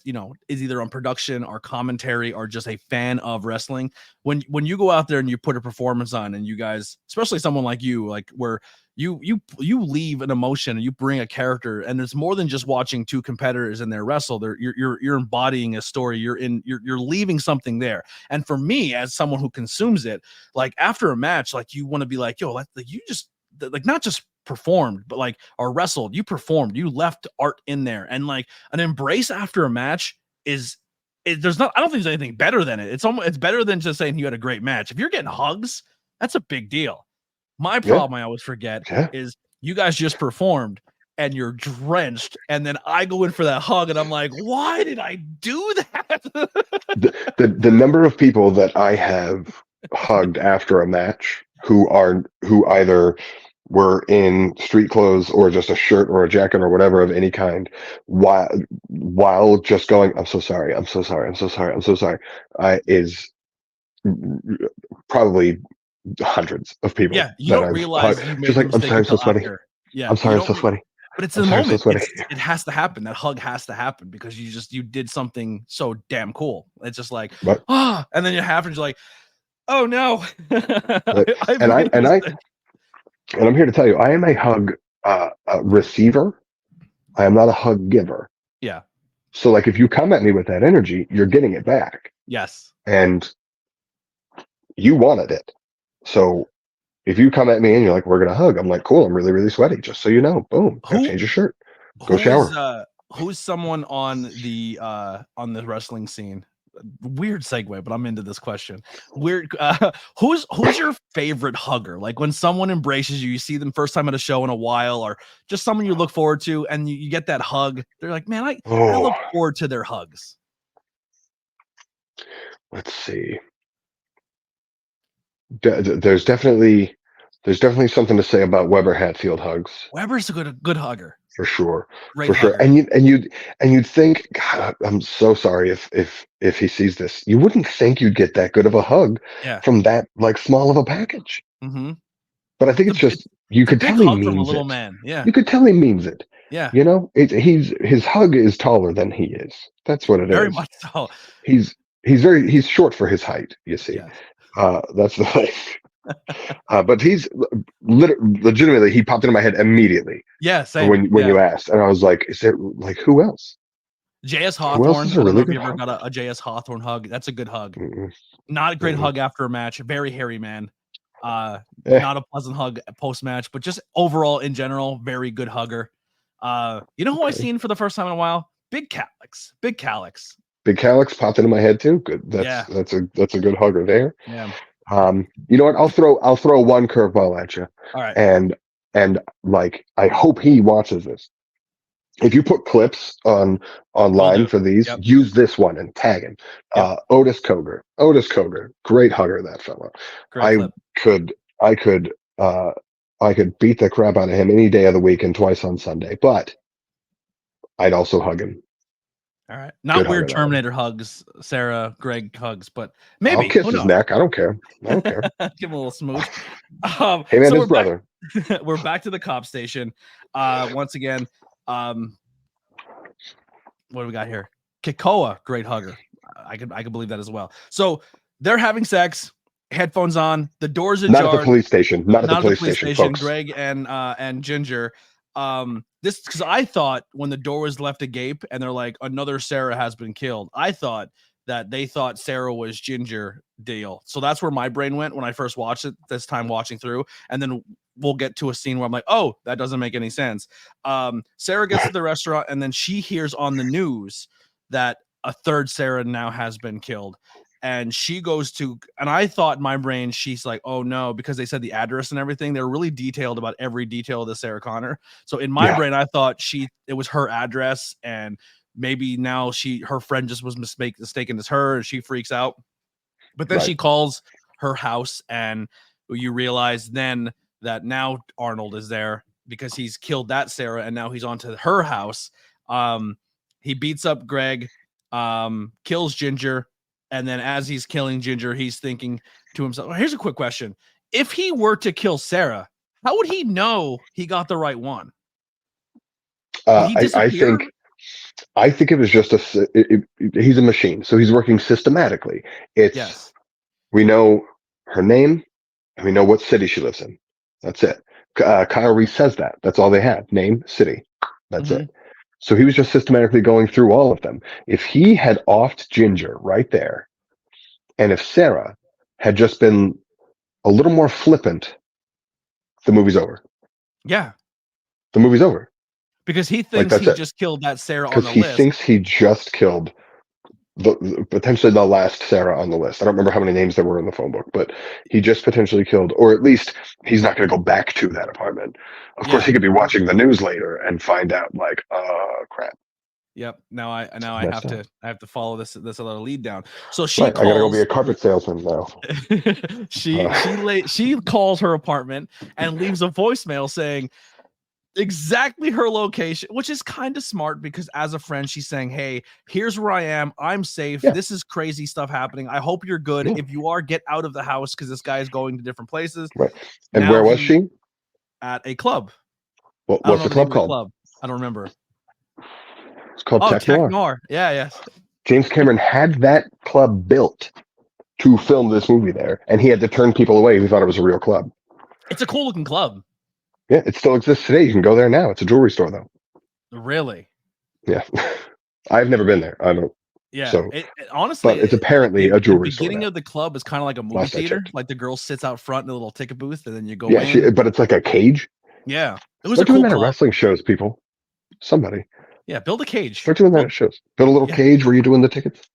you know is either on production or commentary or just a fan of wrestling, when you go out there and you put a performance on, and you guys, especially someone like you, like where you leave an emotion and you bring a character, and it's more than just watching two competitors in their wrestle. You're embodying a story. You're leaving something there. And for me, as someone who consumes it, like after a match, like you want to be like, yo, like you just like not just performed, but like or wrestled, you performed, you left art in there. And like an embrace after a match is there's not, I don't think there's anything better than it. It's better than just saying you had a great match. If you're getting hugs, that's a big deal. My problem I always forget is you guys just performed and you're drenched, and then I go in for that hug and I'm like, why did I do that? the number of people that I have hugged after a match who either were in street clothes or just a shirt or a jacket or whatever of any kind, while just going, I'm so sorry, I'm so sorry, I'm so sorry, I'm so sorry, is probably hundreds of people. Yeah, you don't realize you made just like, I'm sorry, I'm so sweaty. Yeah, I'm sorry, I'm so sweaty. But it's in the moment. It has to happen. That hug has to happen because you did something so damn cool. It's just like, and then it happens. You're like, oh no. And I'm here to tell you, I am a hug receiver. I am not a hug giver. Yeah. So like, if you come at me with that energy, you're getting it back. Yes. And you wanted it. So if you come at me and you're like, we're going to hug, I'm like, cool, I'm really, really sweaty. Just so you know, boom, change your shirt, go shower. Who's someone on the wrestling scene? Weird segue, but I'm into this question. Who's your favorite hugger? Like when someone embraces you see them first time at a show in a while, or just someone you look forward to, and you get that hug. They're like, man, I look forward to their hugs. Let's see. There's definitely something to say about Weber Hatfield hugs. Weber's a good hugger for sure. Great for hugger. Sure. And you'd think, God, I'm so sorry if he sees this. You wouldn't think you'd get that good of a hug from that like small of a package. Mm-hmm. But I think it's just you could tell he means from a little it. Man. Yeah, you could tell he means it. Yeah, you know, his hug is taller than he is. That's what it Very is. much so. He's short for his height. You see. Yeah. That's the thing. But he's legitimately, he popped into my head immediately. Yeah, same. When you asked, and I was like, "Is there like who else?" JS Hawthorne. I don't know if you ever got a JS Hawthorne hug. That's a good hug. Not a great hug after a match. Very hairy man. Not a pleasant hug post match, but just overall in general, very good hugger. You know who I seen for the first time in a while? Big Calyx. Big Calyx popped into my head too. Good. That's a good hugger there. Yeah. You know what? I'll throw one curveball at you. All right. And like, I hope he watches this. If you put clips online for these, use this one and tag him. Otis Koger, great hugger, that fella. I could beat the crap out of him any day of the week and twice on Sunday, but I'd also hug him. All right. Not weird Terminator hugs, Sarah, Greg hugs, but maybe. I'll kiss his neck. I don't care. Give him a little smooch. Hey man, his brother. We're back to the cop station. Once again, what do we got here? Kikoa, great hugger. I could believe that as well. So they're having sex, headphones on, the doors ajar. Not at the police station. Not at the police station, folks. Greg and Ginger. this because I thought when the door was left agape and they're like, another Sarah has been killed, I thought that they thought Sarah was Ginger deal. So that's where my brain went when I first watched it this time watching through. And then we'll get to a scene where I'm like, oh, that doesn't make any sense. Sarah gets to the restaurant and then she hears on the news that a third Sarah now has been killed. And she goes to, and I thought in my brain, she's like, oh no, because they said the address and everything. They're really detailed about every detail of the Sarah Connor. So in my brain, I thought it was her address, and maybe now her friend just was mistaken as her, and she freaks out. But then she calls her house, and you realize then that now Arnold is there because he's killed that Sarah, and now he's onto her house. He beats up Greg, kills Ginger. And then as he's killing Ginger, he's thinking to himself, here's a quick question. If he were to kill Sarah, how would he know he got the right one? I think it was just he's a machine. So he's working systematically. We know her name and we know what city she lives in. That's it. Kyle Reese says that. That's all they have. Name, city. That's it. So he was just systematically going through all of them. If he had offed Ginger right there, and if Sarah had just been a little more flippant, the movie's over. Yeah. The movie's over. Because he thinks he just killed that Sarah on the list. Because he thinks he just killed potentially the last Sarah on the list. I don't remember how many names there were in the phone book, but he just potentially killed, or at least he's not going to go back to that apartment. Of course, he could be watching the news later and find out, like, crap. Yep. Now I have to follow this other lead down. So she calls, I gotta go be a carpet salesman now. she calls her apartment and leaves a voicemail saying exactly her location, which is kind of smart because as a friend, she's saying, hey, here's where I am. I'm safe. Yeah. This is crazy stuff happening. I hope you're good. Yeah. If you are, get out of the house because this guy is going to different places. Right. And now where was she? At a club. What's the club called? I don't remember. It's called Tech Noir. Yeah, yes. James Cameron had that club built to film this movie there, and he had to turn people away who thought it was a real club. It's a cool looking club. Yeah, it still exists today. You can go there now. It's a jewelry store, though. Really? Yeah. I've never been there. I don't. Yeah. So, honestly, but it's apparently a jewelry store. The beginning of the club is kind of like a movie theater. Like the girl sits out front in a little ticket booth, and then you go in. Yeah, but it's like a cage. Yeah. It was Start doing that at wrestling shows, people. Somebody. Yeah, build a cage. Start doing that at shows. Build a little cage where you're doing the tickets.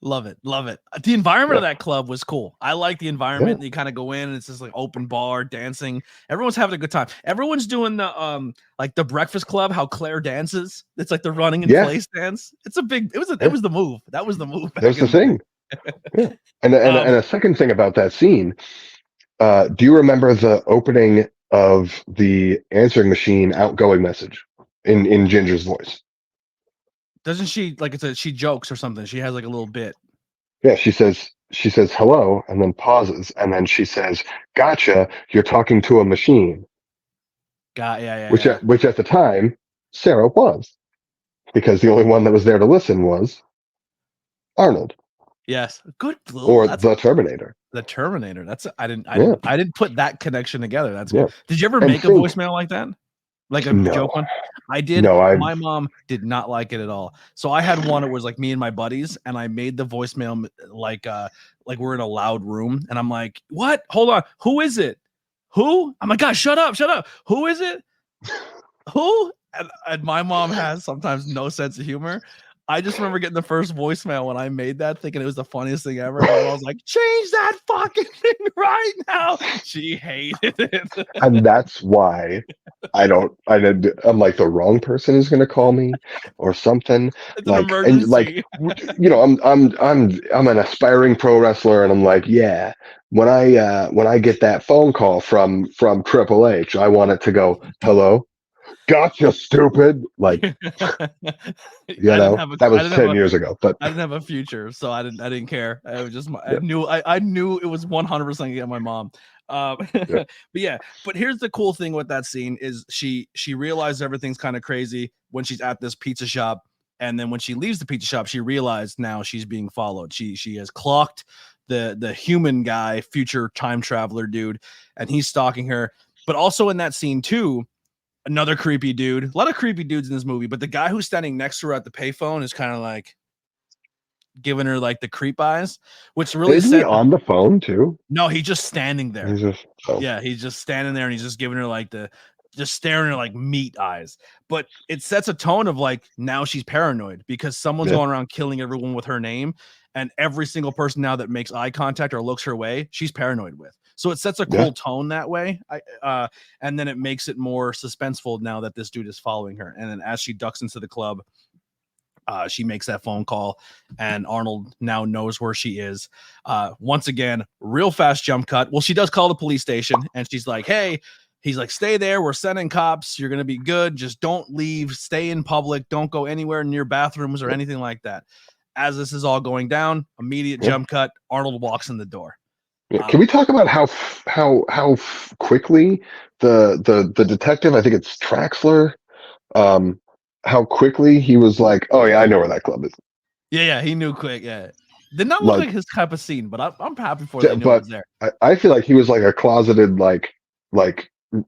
Love it. The environment of that club was cool. I like the environment. You kind of go in and it's just like open bar, dancing. Everyone's having a good time. Everyone's doing the like the Breakfast Club, how Claire dances. It's like the running in place dance. It was the move. That was the move. That was the thing. Yeah. And a second thing about that scene, do you remember the opening of the answering machine outgoing message in Ginger's voice? Doesn't she she jokes or something? She has like a little bit. Yeah, she says hello and then pauses and then she says, "Gotcha, you're talking to a machine." Which at the time Sarah was, because the only one that was there to listen was Arnold. Yes, good. Or the Terminator. The Terminator. I didn't put that connection together. That's good. Did you ever make a voicemail like that? Like a joke one? I did. No, my mom did not like it at all. So I had one. It was like me and my buddies, and I made the voicemail like we're in a loud room, and I'm like, "What? Hold on. Who is it? Who?" I'm like, "God, shut up. Who is it? Who?" And my mom has sometimes no sense of humor. I just remember getting the first voicemail when I made that, thinking it was the funniest thing ever. And I was like, "Change that fucking thing right now." She hated it. And that's why I'm like, the wrong person is going to call me or something. It's like, an emergency. I'm an aspiring pro wrestler. And I'm like, yeah, when I get that phone call from Triple H, I want it to go, "Hello. Gotcha, stupid." Like, that was 10 years ago, but I didn't have a future, so I didn't care. It was just I knew it was 100% gonna get my mom. But here's the cool thing with that scene is she realized everything's kind of crazy when she's at this pizza shop, and then when she leaves the pizza shop, she realized now she's being followed. She has clocked the human guy, future time traveler dude, and he's stalking her. But also in that scene too, Another creepy dude. A lot of creepy dudes in this movie, but the guy who's standing next to her at the payphone is kind of like giving her like the creep eyes, which really Isn't he said on the phone too? no, he's just standing there. He's just Yeah, he's just standing there and he's just giving her like just staring at her like meat eyes. But it sets a tone of like now she's paranoid because someone's going around killing everyone with her name, and every single person now that makes eye contact or looks her way, she's paranoid with. So it sets a cool tone that way. And then it makes it more suspenseful now that this dude is following her. And then as she ducks into the club, she makes that phone call, and Arnold now knows where she is. Once again, real fast jump cut. Well, she does call the police station, and she's like, hey, he's like, stay there. We're sending cops. You're going to be good. Just don't leave. Stay in public. Don't go anywhere near bathrooms or anything like that. As this is all going down, immediate jump cut. Arnold walks in the door. Can we talk about how quickly the detective, I think it's Traxler, how quickly he was like, oh yeah, I know where that club is. Yeah, he knew quick. Yeah, did not look like his type of scene, but I'm happy for they knew it was there. I feel like he was like a closeted like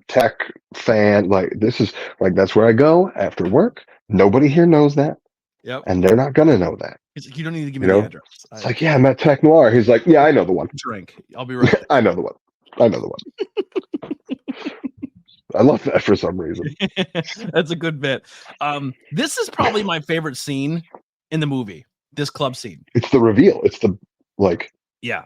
tech fan. Like this is like that's where I go after work. Nobody here knows that. Yep. And they're not gonna know that. He's like, you don't need to give me the address. It's like, yeah, I'm at Tech Noir. He's like, yeah, I know the one. Drink. I'll be right. I know the one. I know the one. I love that for some reason. That's a good bit. This is probably my favorite scene in the movie. This club scene. It's the reveal. It's the like. Yeah.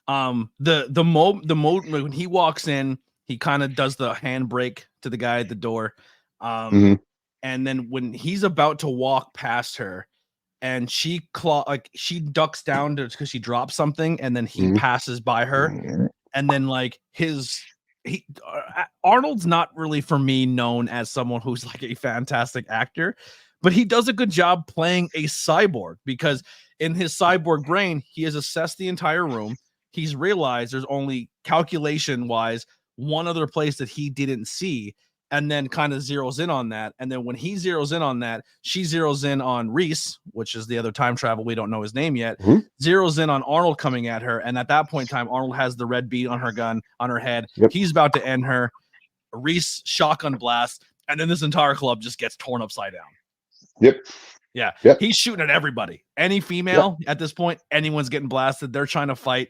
The moment when he walks in, he kind of does the handbrake to the guy at the door. And then when he's about to walk past her, and she ducks down because she drops something, and then he passes by her, and then like Arnold's not really for me known as someone who's like a fantastic actor, but he does a good job playing a cyborg because in his cyborg brain, he has assessed the entire room. He's realized there's only calculation wise one other place that he didn't see, and then kind of zeroes in on that. And then when he zeroes in on that, she zeroes in on Reese, which is the other time travel. We don't know his name yet. Zeroes in on Arnold coming at her. And at that point in time, Arnold has the red bead on her gun, on her head. He's about to end her. Reese shotgun blast. And then this entire club just gets torn upside down. Yeah. He's shooting at everybody. Any female at this point, anyone's getting blasted. They're trying to fight.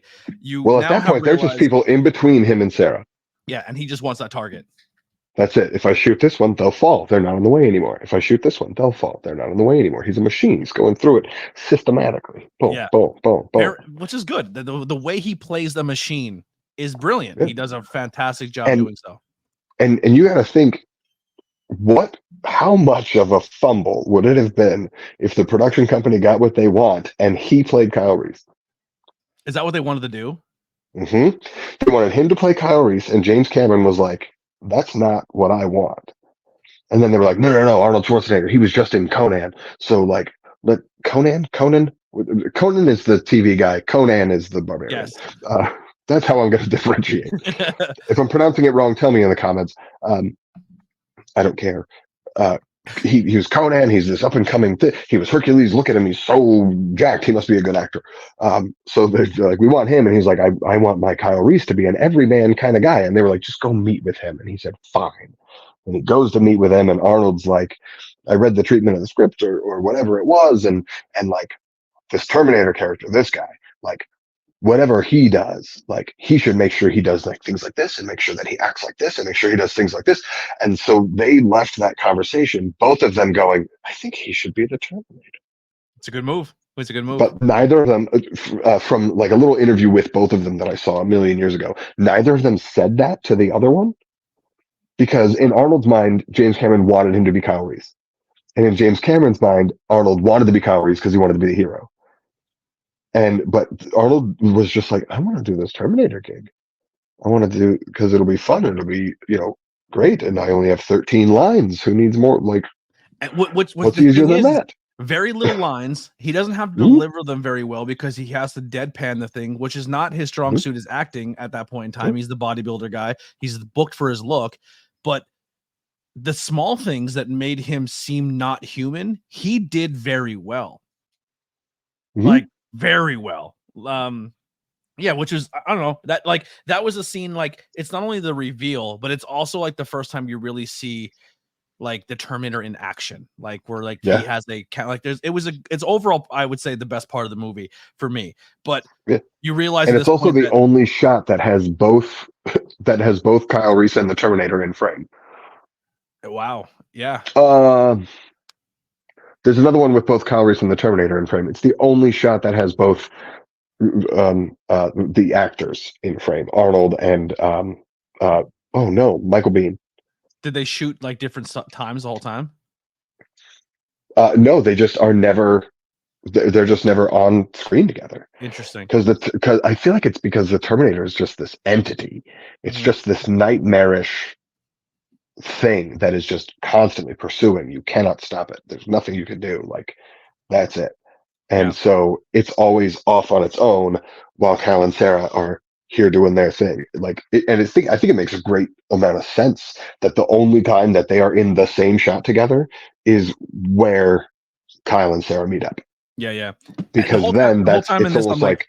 Well, at that point, they're just people in between him and Sarah. Yeah. And he just wants that target. That's it. If I shoot this one, they'll fall. They're not in the way anymore. If I shoot this one, they'll fall. They're not in the way anymore. He's a machine. He's going through it systematically. Boom, boom, boom, boom. Which is good. The way he plays the machine is brilliant. He does a fantastic job doing so. And you got to think, how much of a fumble would it have been if the production company got what they want and he played Kyle Reese? Is that what they wanted to do? They wanted him to play Kyle Reese, and James Cameron was like, that's not what I want. And then they were like, no, Arnold Schwarzenegger, he was just in Conan. So like, Conan is the TV guy. Conan is the barbarian. Yes. That's how I'm going to differentiate. If I'm pronouncing it wrong, tell me in the comments. I don't care. He was Conan. He's this up and coming he was Hercules. Look at him. He's so jacked. He must be a good actor. So they're like, we want him. And he's like, I want my Kyle Reese to be an everyman kind of guy. And they were like, just go meet with him. And he said, fine. And he goes to meet with him. And Arnold's like, I read the treatment of the script or whatever it was. And like this Terminator character, this guy, like whatever he does, like he should make sure he does like things like this and make sure that he acts like this and make sure he does things like this. And so they left that conversation, both of them going, I think he should be the Terminator. It's a good move. It's a good move. But neither of them, from like a little interview with both of them that I saw a million years ago, neither of them said that to the other one, because in Arnold's mind, James Cameron wanted him to be Kyle Reese. And in James Cameron's mind, Arnold wanted to be Kyle Reese because he wanted to be the hero. But Arnold was just like, I want to do this Terminator gig. I want to do, because it'll be fun. It'll be, great. And I only have 13 lines. Who needs more? Like, what's easier than that? Very little lines. He doesn't have to deliver them very well because he has to deadpan the thing, which is not his strong suit is acting at that point in time. He's the bodybuilder guy. He's booked for his look. But the small things that made him seem not human, he did very well. Like, very well. Which is, I don't know, that was a scene, like, it's not only the reveal, but it's also like the first time you really see like the Terminator in action, like where like Yeah. he has it's overall, I would say, the best part of the movie for me. But Yeah. you realize And at it's this also point the that only shot that has both Kyle Reese and the Terminator in frame. wow, yeah, There's another one with both Kyle Reese and the Terminator in frame. It's the only shot that has both the actors in frame, Arnold and Michael Biehn. did they shoot like different times the whole time? No, they just are never. They're just never on screen together. Interesting. Because I feel like it's because the Terminator is just this entity. It's just this nightmarish thing that is just constantly pursuing. You cannot stop it. There's nothing you can do. Like, that's it. And Yeah. so it's always off on its own while Kyle and Sarah are here doing their thing. Like, I think it makes a great amount of sense that the only time that they are in the same shot together is where Kyle and Sarah meet up. Yeah. Because the whole time in it's this, almost I'm like,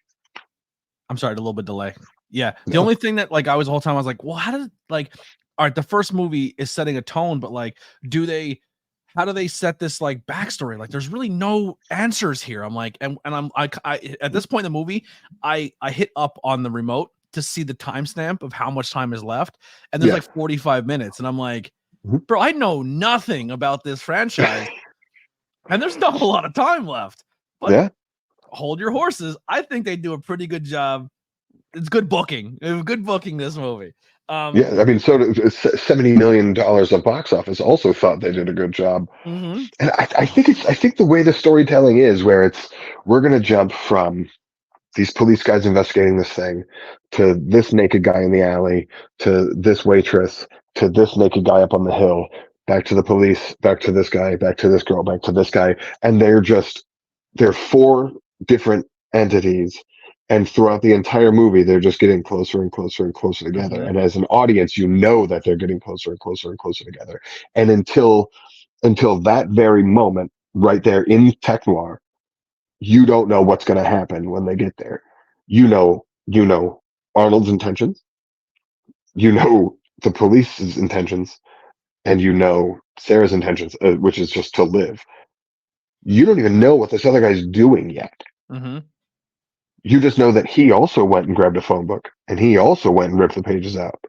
I'm sorry, a little bit delay. Yeah. The only thing that like I was the whole time I was like, well, how does like, all right, the first movie is setting a tone, but like, how do they set this like backstory? Like, there's really no answers here. I'm like, and I at this point in the movie, I hit up on the remote to see the timestamp of how much time is left, and there's like 45 minutes, and I'm like, bro, I know nothing about this franchise, and there's not a lot of time left. But hold your horses. I think they do a pretty good job. It's good booking. Good booking this movie. I mean, so $70 million of box office also thought they did a good job. And I think the way the storytelling is, where we're going to jump from these police guys investigating this thing to this naked guy in the alley to this waitress to this naked guy up on the hill, back to the police, back to this guy, back to this girl, back to this guy. And they're four different entities. And throughout the entire movie, they're just getting closer and closer and closer together. And as an audience, you know that they're getting closer and closer and closer together. And until that very moment, right there in Tech Noir, you don't know what's going to happen when they get there. You know Arnold's intentions. You know the police's intentions, and you know Sarah's intentions, which is just to live. You don't even know what this other guy's doing yet. You just know that he also went and grabbed a phone book, and he also went and ripped the pages out.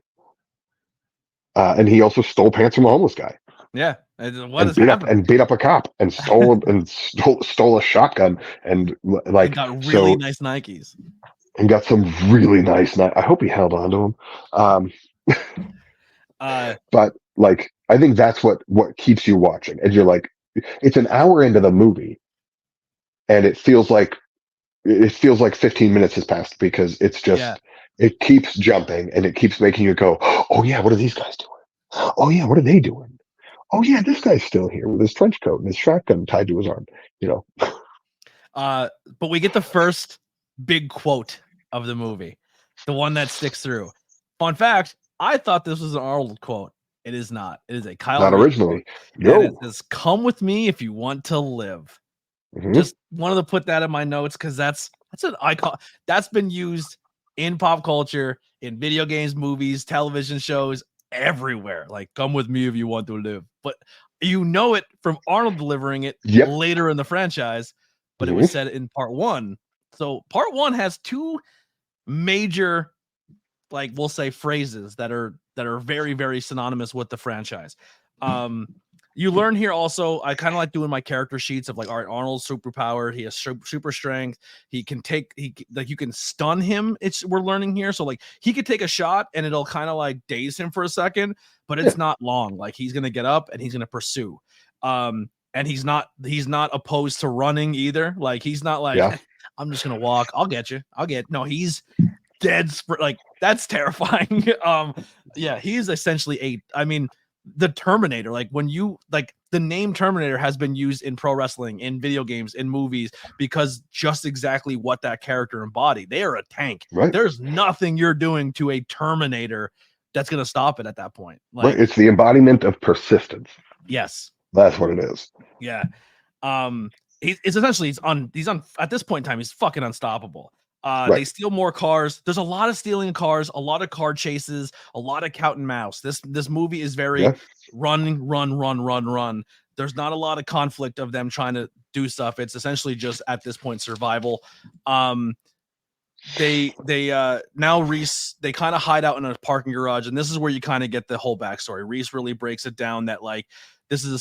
And he also stole pants from a homeless guy. Yeah. Beat up a cop and stole a shotgun and like and got really nice Nikes. And got some really nice I hope he held on to them. But like I think that's what keeps you watching. And you're like, it's an hour into the movie and it feels like 15 minutes has passed because it's just it keeps jumping and it keeps making you go, oh yeah, what are these guys doing? Oh yeah, what are they doing? Oh yeah, this guy's still here with his trench coat and his shotgun tied to his arm, But we get the first big quote of the movie, the one that sticks through. Fun fact, I thought this was an Arnold quote. It is not. It is a Kyle. Not originally. No. And it says, "Come with me if you want to live." Mm-hmm. Just wanted to put that in my notes because that's an icon that's been used in pop culture, in video games, movies, television shows, everywhere. Like, come with me if you want to live. But you know it from Arnold delivering it later in the franchise, but it was said in part one. So part one has two major, like we'll say, phrases that are very, very synonymous with the franchise. You learn here also, I kind of like doing my character sheets of like, all right, Arnold's superpowered. He has super strength. You can stun him. We're learning here. So like he could take a shot and it'll kind of like daze him for a second, but it's not long. Like he's going to get up and he's going to pursue. And he's not opposed to running either. Like he's not like, I'm just going to walk. I'll get you. No, he's dead. Like that's terrifying. He's essentially the Terminator, like when you like the name Terminator has been used in pro wrestling, in video games, in movies, because just exactly what that character embodied. They are a tank. Right. There's nothing you're doing to a Terminator that's going to stop it at that point. Like, it's the embodiment of persistence. Yes. That's what it is. Yeah. He's essentially he's on at this point in time, he's fucking unstoppable. They steal more cars. There's a lot of stealing cars, a lot of car chases, a lot of cat and mouse. This movie is very run. There's not a lot of conflict of them trying to do stuff. It's essentially just at this point survival. They now Reese, they kind of hide out in a parking garage, and this is where you kind of get the whole backstory. Reese really breaks it down that like this is a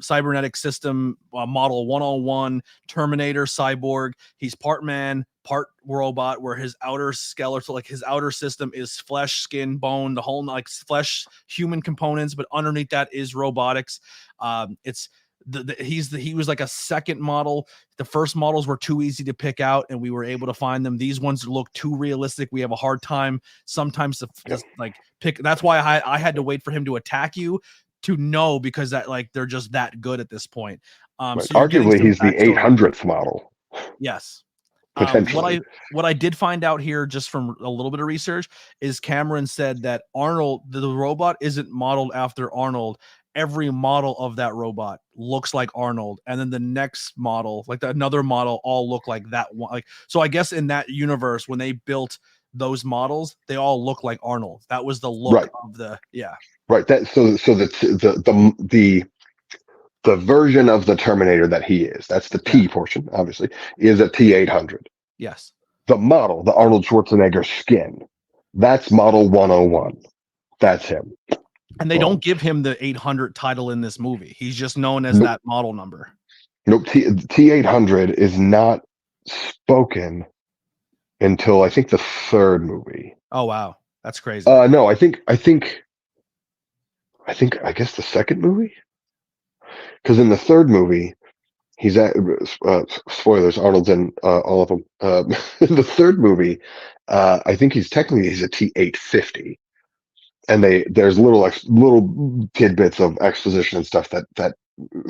cybernetic system model 101 Terminator cyborg. He's part man, part robot, where his outer skeletal, like his outer system is flesh, skin, bone, the whole like flesh, human components, but underneath that is robotics. It's he was like a second model. The first models were too easy to pick out, and we were able to find them. These ones look too realistic. We have a hard time sometimes to just like pick. That's why I had to wait for him to attack you to know, because that like they're just that good at this point. So arguably he's the 800th model. Yes. Potentially. What I did find out here just from a little bit of research is Cameron said that Arnold, the robot, isn't modeled after Arnold. Every model of that robot looks like Arnold, and then the next model, like another model, all look like that one. Like, so I guess in that universe, when they built those models, they all look like Arnold. That was the look of the right. That so the version of the Terminator that he is, that's the T portion, obviously, is a T-800. Yes. The model, the Arnold Schwarzenegger skin, that's model 101. That's him. And they don't give him the 800 title in this movie. He's just known as that model number. Nope. T-800 is not spoken until I think the third movie. Oh, wow. That's crazy. No, I guess the second movie? Because in the third movie, he's at spoilers. Arnold's in all of them. In the third movie, I think he's a T-850, and there's little tidbits of exposition and stuff that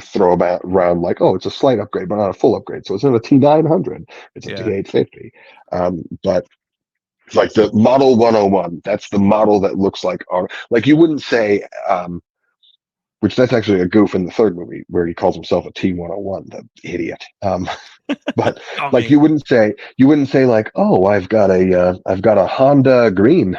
throw about around like, oh, it's a slight upgrade, but not a full upgrade. So it's not a T-900; it's a T-850. But like the model 101, that's the model that looks like like you wouldn't say. Which that's actually a goof in the third movie where he calls himself a T-101, the idiot. But like you wouldn't say like, oh, I've got a Honda green.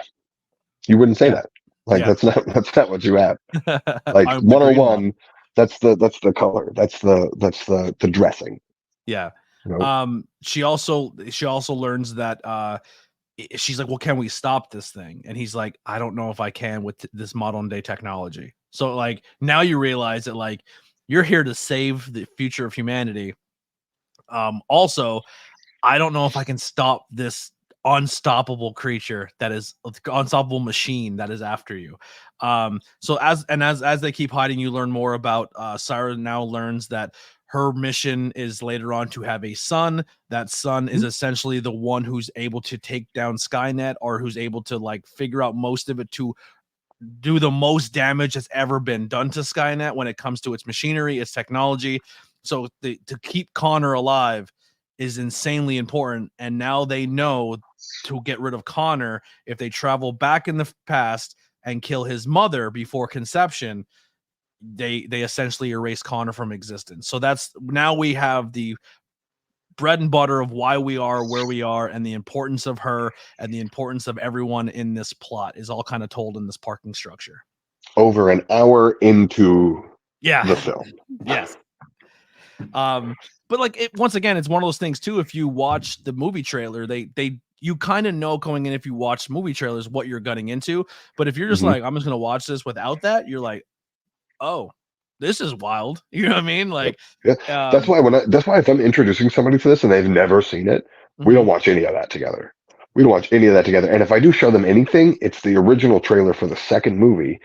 You wouldn't say that. Like that's not what you have. Like 101, that's the color. That's the dressing. Yeah. You know? She also learns that she's like, well, can we stop this thing? And he's like, I don't know if I can with this modern day technology. So like now you realize that like you're here to save the future of humanity. Also, I don't know if I can stop this unstoppable creature that is unstoppable machine that is after you. So as they keep hiding, you learn more about Sarah now learns that her mission is later on to have a son. That son is essentially the one who's able to take down Skynet, or who's able to like figure out most of it to do the most damage that's ever been done to Skynet when it comes to its machinery, its technology. So to keep Connor alive is insanely important. And now they know to get rid of Connor, if they travel back in the past and kill his mother before conception, they essentially erase Connor from existence. So that's now we have the bread and butter of why we are where we are, and the importance of her and the importance of everyone in this plot is all kind of told in this parking structure. Over an hour into the film. Yes. But like once again, it's one of those things too. If you watch the movie trailer, you kind of know going in, if you watch movie trailers, what you're getting into. But if you're just like, I'm just going to watch this without that, you're like, oh, this is wild. You know what I mean? Like, that's why if I'm introducing somebody to this and they've never seen it, we don't watch any of that together. And if I do show them anything, it's the original trailer for the second movie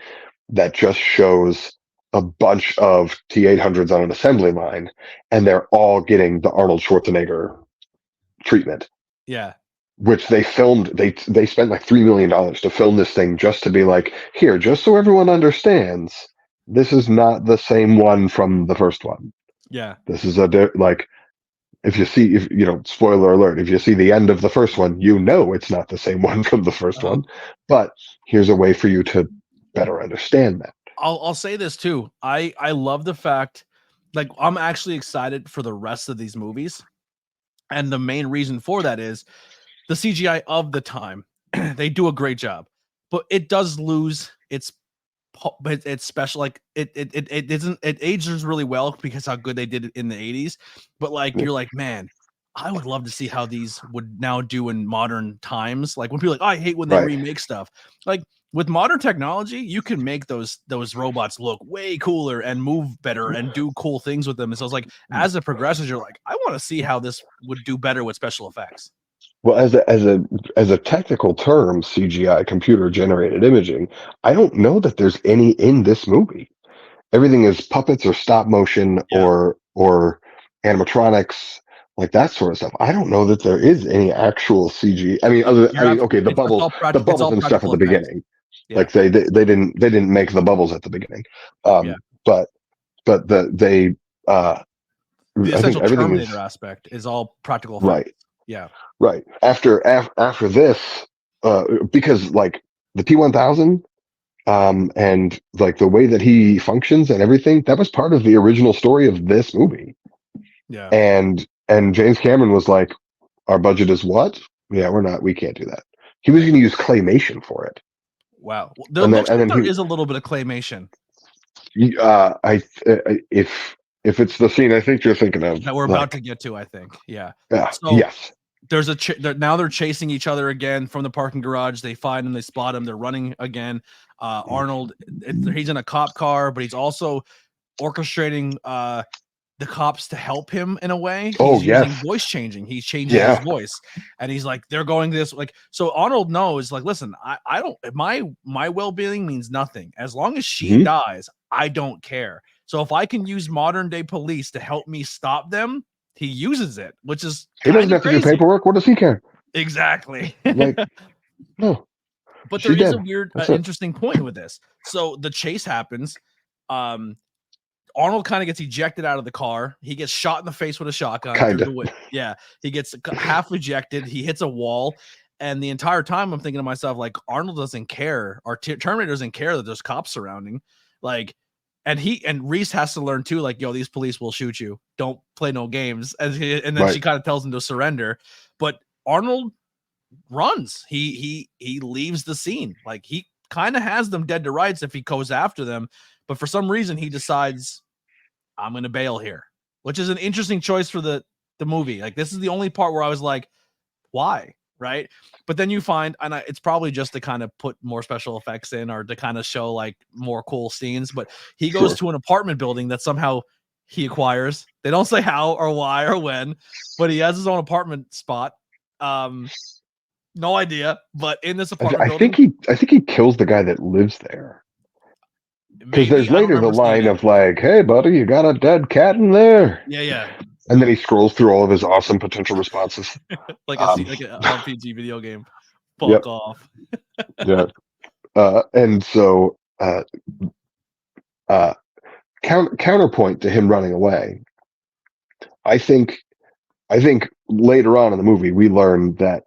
that just shows a bunch of T-800s on an assembly line, and they're all getting the Arnold Schwarzenegger treatment. Yeah. Which they filmed, they spent like $3 million to film this thing just to be like, here, just so everyone understands, this is not the same one from the first one. Yeah. This is spoiler alert, if you see the end of the first one, it's not the same one from the first one. But here's a way for you to better understand that. I'll say this too. I love the fact, like, I'm actually excited for the rest of these movies. And the main reason for that is the CGI of the time, they do a great job, but it does lose its special. Like it isn't, it ages really well because how good they did it in the 80s. But like you're like, man, I would love to see how these would now do in modern times. Like when people are like, oh, I hate when they remake stuff. Like with modern technology, you can make those robots look way cooler and move better and do cool things with them. And so it's like, as it progresses, you're like, I want to see how this would do better with special effects. Well, as a technical term, CGI, computer generated imaging, I don't know that there's any in this movie. Everything is puppets or stop motion or animatronics, like that sort of stuff. I don't know that there is any actual CG. I mean, okay, the bubbles and stuff at the beginning. Yeah. Like they didn't make the bubbles at the beginning. But the essential Terminator aspect is all practical effects. Right. Yeah. Right. After this, because like the T-1000, and like the way that he functions and everything, that was part of the original story of this movie. Yeah. And James Cameron was like, our budget is what? Yeah, we can't do that. He was going to use claymation for it. Wow. There is a little bit of claymation. If it's the scene I think you're thinking of that we're about to get to, I think. Yeah. So, yes. There's now they're chasing each other again from the parking garage. They find him, they spot him, they're running again. Arnold, he's in a cop car, but he's also orchestrating the cops to help him in a way. He's using voice changing. He's changing his voice, and he's like, they're going this like. So Arnold knows, like, listen, I don't, my well-being means nothing as long as she dies. I don't care. So if I can use modern day police to help me stop them, he uses it, which is he doesn't have to do paperwork. What does he care? Exactly. Like, no. But there is a weird, interesting point with this. So the chase happens. Arnold kind of gets ejected out of the car. He gets shot in the face with a shotgun. He gets half ejected. He hits a wall. And the entire time I'm thinking to myself, like, Arnold doesn't care, or Terminator doesn't care that there's cops surrounding. Like, and Reese has to learn too, like, yo, these police will shoot you. Don't play no games. And then she kind of tells him to surrender. But Arnold runs. He leaves the scene. Like, he kind of has them dead to rights if he goes after them. But for some reason, he decides, I'm going to bail here, which is an interesting choice for the movie. Like, this is the only part where I was like, why? Right. But then you find, and it's probably just to kind of put more special effects in or to kind of show like more cool scenes. But he goes to an apartment building that somehow he acquires. They don't say how or why or when, but he has his own apartment spot. No idea. But in this apartment building, I think he kills the guy that lives there. Because there's later the line of like, hey, buddy, you got a dead cat in there. Yeah. And then he scrolls through all of his awesome potential responses. like an RPG video game. Fuck off. Yeah. And so counterpoint to him running away. I think later on in the movie we learn that,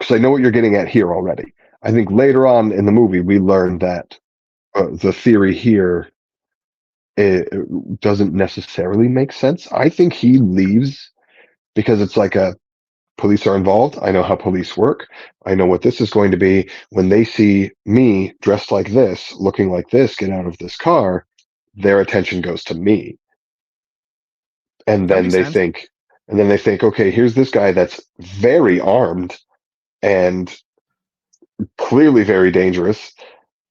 because I know what you're getting at here already. I think later on in the movie we learn that the theory here, it doesn't necessarily make sense. I think he leaves because it's like police are involved. I know how police work. I know what this is going to be. When they see me dressed like this, looking like this, get out of this car, their attention goes to me. And then they think, okay, here's this guy that's very armed and clearly very dangerous.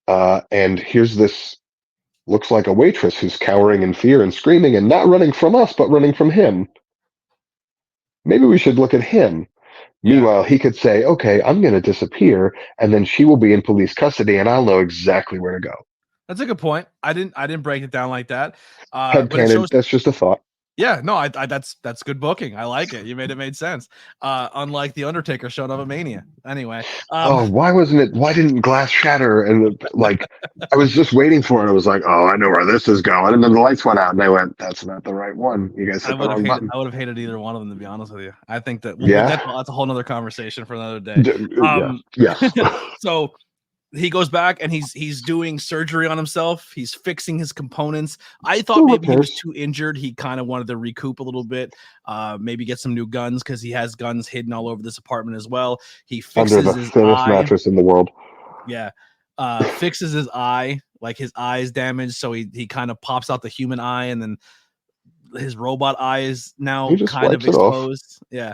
And here's this, looks like a waitress who's cowering in fear and screaming and not running from us, but running from him. Maybe we should look at him. Yeah. Meanwhile, he could say, okay, I'm going to disappear, and then she will be in police custody, and I'll know exactly where to go. That's a good point. I didn't break it down like that. That's just a thought. Yeah, no, that's good booking. I like it. You made sense. Unlike the Undertaker showing up at Mania. Anyway. Why didn't glass shatter? And like, I was just waiting for it. I was like, oh, I know where this is going. And then the lights went out, and I went, that's not the right one. You guys hit the wrong button. I would have hated either one of them, to be honest with you. I think that that's a whole nother conversation for another day. Yeah. So he goes back and he's doing surgery on himself. He's fixing his components. I thought Little maybe he was repairs. too injured. He kind of wanted to recoup a little bit, maybe get some new guns because he has guns hidden all over this apartment as well. He Under fixes the his thinnest eye. mattress in the world. Yeah. Fixes his eye, like his eye is damaged, so he kind of pops out the human eye, and then his robot eye is now He just kind of wipes it off. exposed. Yeah.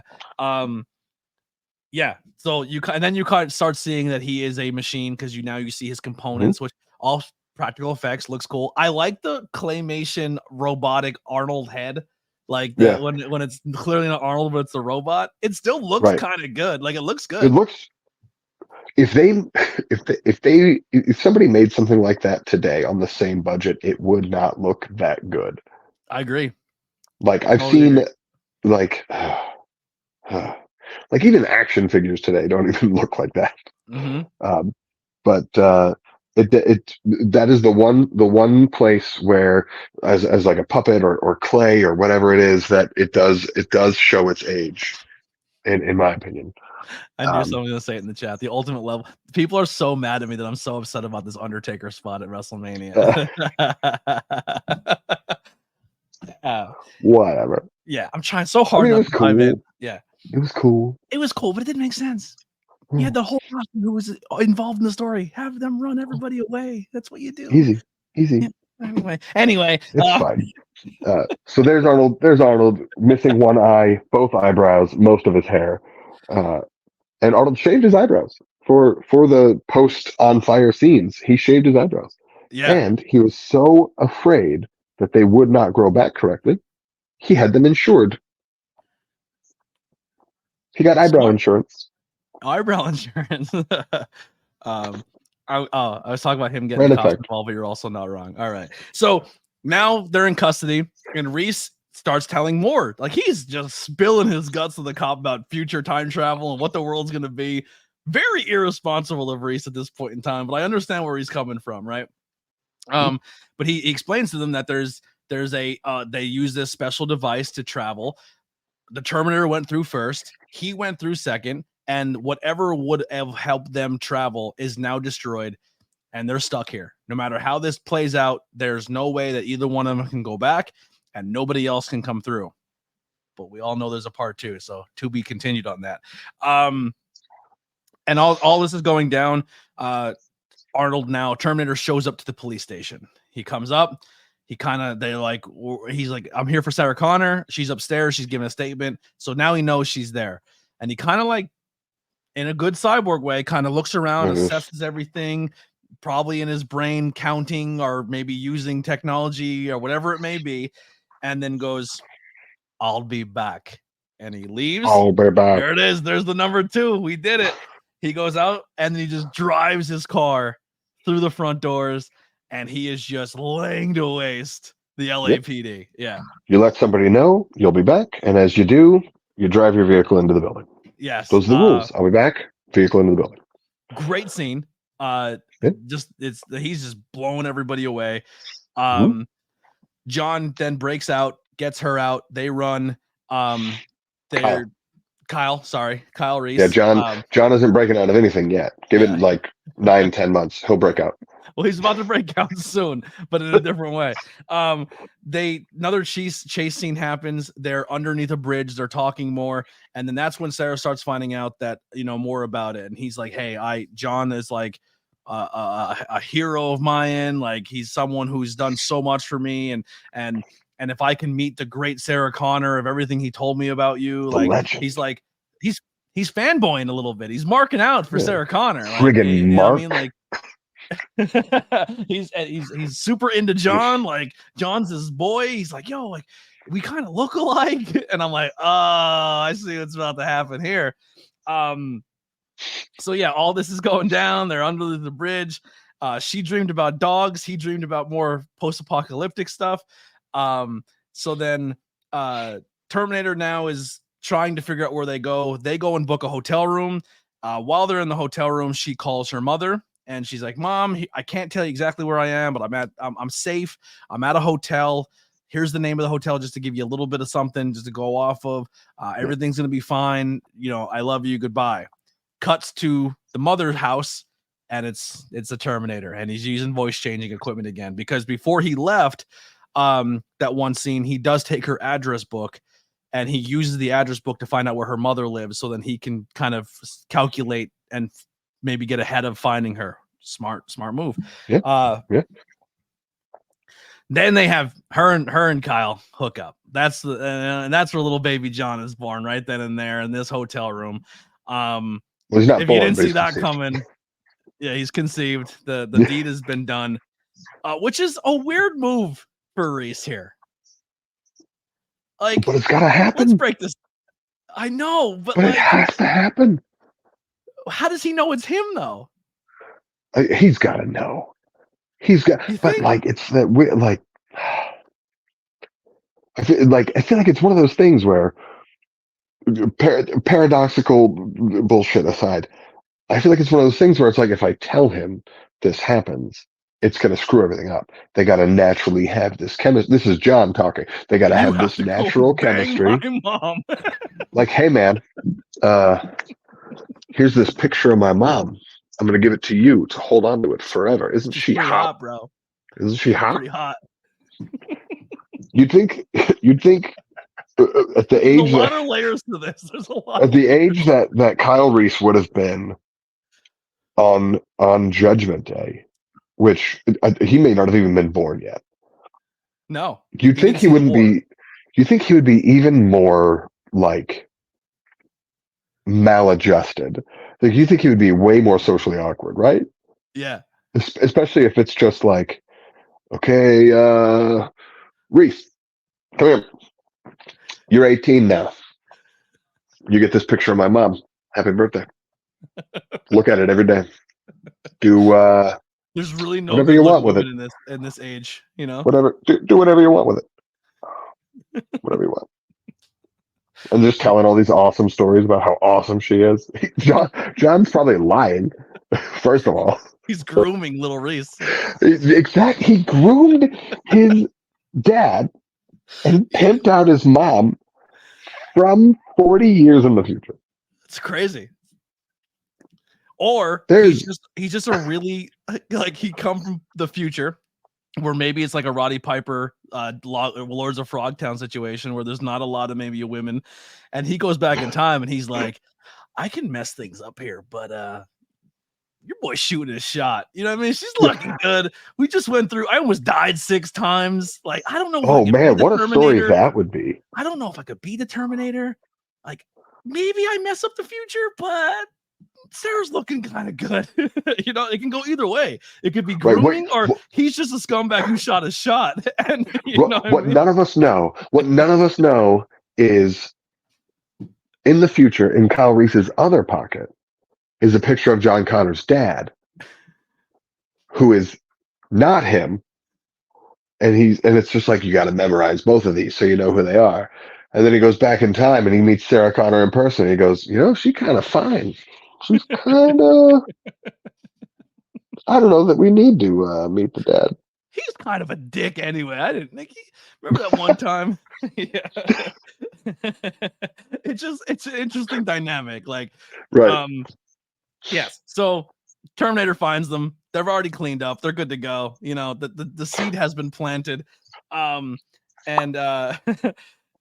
Yeah. So then you kind of start seeing that he is a machine because you see his components, which all practical effects looks cool. I like the claymation robotic Arnold head. Like when it's clearly not Arnold, but it's a robot. It still looks kind of good. Like it looks good. It looks. If somebody made something like that today on the same budget, it would not look that good. I agree. Like I've seen, like even action figures today don't even look like that. But that is the one place where, as like a puppet or clay or whatever it is, that it does show its age, in my opinion. I knew someone was gonna say it in the chat. The ultimate level. People are so mad at me that I'm so upset about this Undertaker spot at WrestleMania. Whatever. Yeah, I'm trying so hard. It was cool. Yeah, it was cool. It was cool, but it didn't make sense. You had the whole person who was involved in the story. Have them run everybody away. That's what you do. Easy. Yeah. Anyway, it's fine. So there's Arnold. There's Arnold missing one eye, both eyebrows, most of his hair. And Arnold shaved his eyebrows for the post on fire scenes. He shaved his eyebrows. Yeah. And he was so afraid that they would not grow back correctly, he had them insured. He got eyebrow insurance. Eyebrow insurance. I was talking about him getting the cost of 12, but you're also not wrong. All right. So now they're in custody, and Reese starts telling more. Like he's just spilling his guts to the cop about future time travel and what the world's going to be. Very irresponsible of Reese at this point in time, but I understand where he's coming from, right? But he explains to them that there's a they use this special device to travel. The Terminator went through first, he went through second, and whatever would have helped them travel is now destroyed, and they're stuck here. No matter how this plays out, there's no way that either one of them can go back, and nobody else can come through. But we all know there's a part 2, so to be continued on that. And all this is going down. Arnold now, Terminator shows up to the police station. He comes up. He's like, I'm here for Sarah Connor. She's upstairs. She's giving a statement. So now he knows she's there. And he kind of like, in a good cyborg way, kind of looks around, assesses everything, probably in his brain counting or maybe using technology or whatever it may be, and then goes, I'll be back. And he leaves. I'll be back. There it is. There's the number 2. We did it. He goes out and he just drives his car through the front doors, and he is just laying to waste the LAPD. Yeah. You let somebody know you'll be back, and as you do, you drive your vehicle into the building. Yes. Those are the rules. I'll be back, vehicle into the building. Great scene. He's just blowing everybody away. John then breaks out, gets her out. They run. Kyle Reese. Yeah, John isn't breaking out of anything yet. Give it like 9-10 months. He'll break out. Well, he's about to break out soon, but in a different way. Another chase scene happens. They're underneath a bridge. They're talking more, and then that's when Sarah starts finding out that more about it. And he's like, "Hey, John is like a hero of mine. Like he's someone who's done so much for me, and if I can meet the great Sarah Connor of everything he told me about you, like legend. he's like he's fanboying a little bit. He's marking out for Sarah Connor. Like, friggin' Mark. I mean, like." he's super into John. Like John's his boy. He's like, yo, like we kind of look alike. And I'm like, oh, I see what's about to happen here. So yeah, all this is going down. They're under the bridge. She dreamed about dogs. He dreamed about more post-apocalyptic stuff. So then Terminator now is trying to figure out where they go. They go and book a hotel room. While they're in the hotel room, she calls her mother. And she's like, Mom, I can't tell you exactly where I am, but I'm safe. I'm at a hotel. Here's the name of the hotel just to give you a little bit of something just to go off of. Everything's going to be fine. I love you. Goodbye. Cuts to the mother's house, and it's a Terminator, and he's using voice changing equipment again, because before he left, that one scene, he does take her address book, and he uses the address book to find out where her mother lives, so then he can kind of calculate and maybe get ahead of finding her. Smart move. Yeah. Then they have her and Kyle hook up. That's and that's where little baby John is born, right then and there in this hotel room. Well, he's not if born, you didn't see that conceived. Coming, yeah, he's conceived. The deed has been done, which is a weird move for Reese here. Like, but it's gotta happen. Let's break this. I know, but it has to happen. How does he know it's him though? He's got to know. He's got, but like it's that weird. Like, I feel like it's one of those things where, paradoxical bullshit aside, I feel like it's one of those things where it's like, if I tell him this happens, it's going to screw everything up. They got to naturally have this chemistry. This is John talking. They got to have this natural chemistry. My mom. Like, hey man, here's this picture of my mom. I'm going to give it to you to hold on to it forever. Isn't she hot, bro? Isn't she hot? Pretty hot. You'd think at the age There's a lot of layers to this. There's a lot. At the age that Kyle Reese would have been on Judgment Day, which he may not have even been born yet. No. You'd think he wouldn't be. You think he would be even more like maladjusted? Like, you think he would be way more socially awkward, right? Yeah. Especially if it's just like, okay, Reese, come here. You're 18 now. You get this picture of my mom. Happy birthday. Look at it every day. Do there's really no whatever you want with it in this age, you know. Whatever, do whatever you want with it. Whatever you want. And just telling all these awesome stories about how awesome she is. John's probably lying. First of all, he's grooming little Reese. Exactly, he groomed his dad and pimped out his mom from 40 years in the future. It's crazy. Or he's just a really, like, he come from the future where maybe it's like a Roddy Piper, Lords of Frogtown situation where there's not a lot of maybe women, and he goes back in time and he's like, I can mess things up here, but your boy's shooting his shot. You know what I mean? She's looking good. We just went through. I almost died 6 times. Like, I don't know. Oh man, what a story that would be. I don't know if I could be the Terminator. Like, maybe I mess up the future, but Sarah's looking kind of good. You know, it can go either way. It could be grooming, or he's just a scumbag who shot a shot. And what none of us know is, in the future, in Kyle Reese's other pocket, is a picture of John Connor's dad, who is not him, and it's just like, you got to memorize both of these so you know who they are. And then he goes back in time and he meets Sarah Connor in person. And he goes, she kind of fine. She's kind of. I don't know that we need to meet the dad. He's kind of a dick anyway. I didn't think remember that one time. Yeah. It's an interesting dynamic. Like, right. Yes. So Terminator finds them. They've already cleaned up. They're good to go. The seed has been planted. And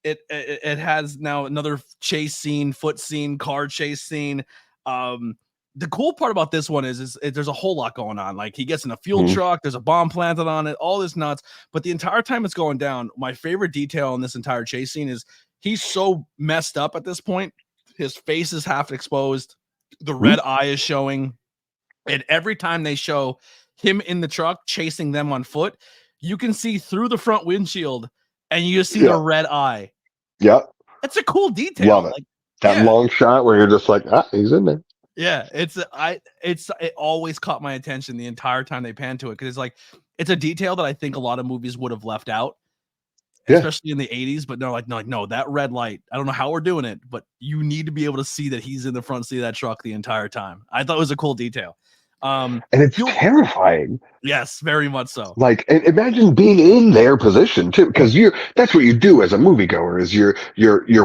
it has now another chase scene, foot scene, car chase scene. The cool part about this one is there's a whole lot going on. Like, he gets in a fuel truck, there's a bomb planted on it, all this nuts. But the entire time it's going down, my favorite detail in this entire chase scene is he's so messed up at this point. His face is half exposed. The red eye is showing. And every time they show him in the truck chasing them on foot, you can see through the front windshield and you just see the red eye. Yep. That's a cool detail. Love it. That long shot where you're just like, he's in there. Yeah, it always caught my attention the entire time they pan to it, because it's a detail that I think a lot of movies would have left out, especially in the 80s. But they're like, no, that red light. I don't know how we're doing it, but you need to be able to see that he's in the front seat of that truck the entire time. I thought it was a cool detail. And it's terrifying. Yes, very much so. Like, imagine being in their position too, because that's what you do as a moviegoer, is you're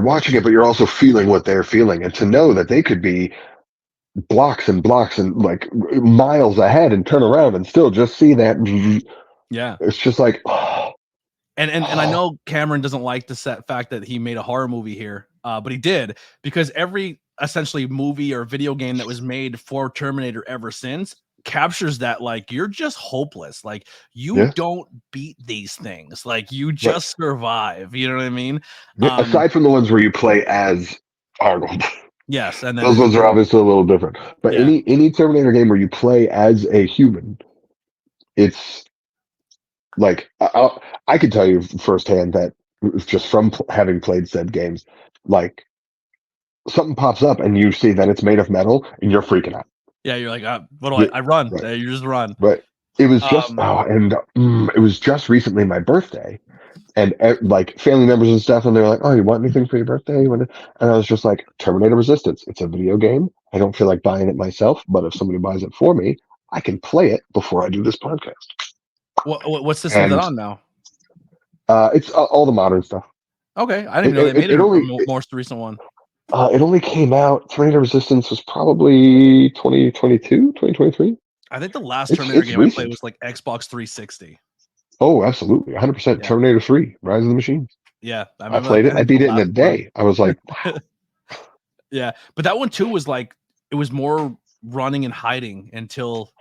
watching it, but you're also feeling what they're feeling, and to know that they could be blocks and blocks and like miles ahead and turn around and still just see that. Yeah. It's just like, oh, And I know Cameron doesn't like the fact that he made a horror movie here, but he did, because every essentially movie or video game that was made for Terminator ever since captures that, like, you're just hopeless, like you yeah. don't beat these things, like you Right. just survive. You know what I mean? Yeah, aside from the ones where you play as Arnold, Yes, and then those ones are obviously a little different. But yeah, any Terminator game where you play as a human, it's like I can tell you firsthand that just from having played said games, like something pops up and you see that it's made of metal and you're freaking out. yeah. You're like, what do Yeah, I run? right. You just run. But it was just Um, it was just recently my birthday, and like family members and stuff, and they're like, "Oh, you want anything for your birthday?" And I was just like, "Terminator Resistance. It's a video game. I don't feel like buying it myself, but if somebody buys it for me, I can play it before I do this podcast." what system is that And on now? it's all the modern stuff. Okay, I didn't even know they made It a only most recent one. it only came out. Terminator Resistance was probably 2022, 2023. I think the last Terminator It's game I played recent. was like Xbox 360. Oh, absolutely, 100%. Yeah, Terminator 3: Rise of the Machines. yeah. I I remember that. played it. I I think the beat it in a last one. day. I was like, wow. Yeah, but that one too was like, it was more running and hiding until,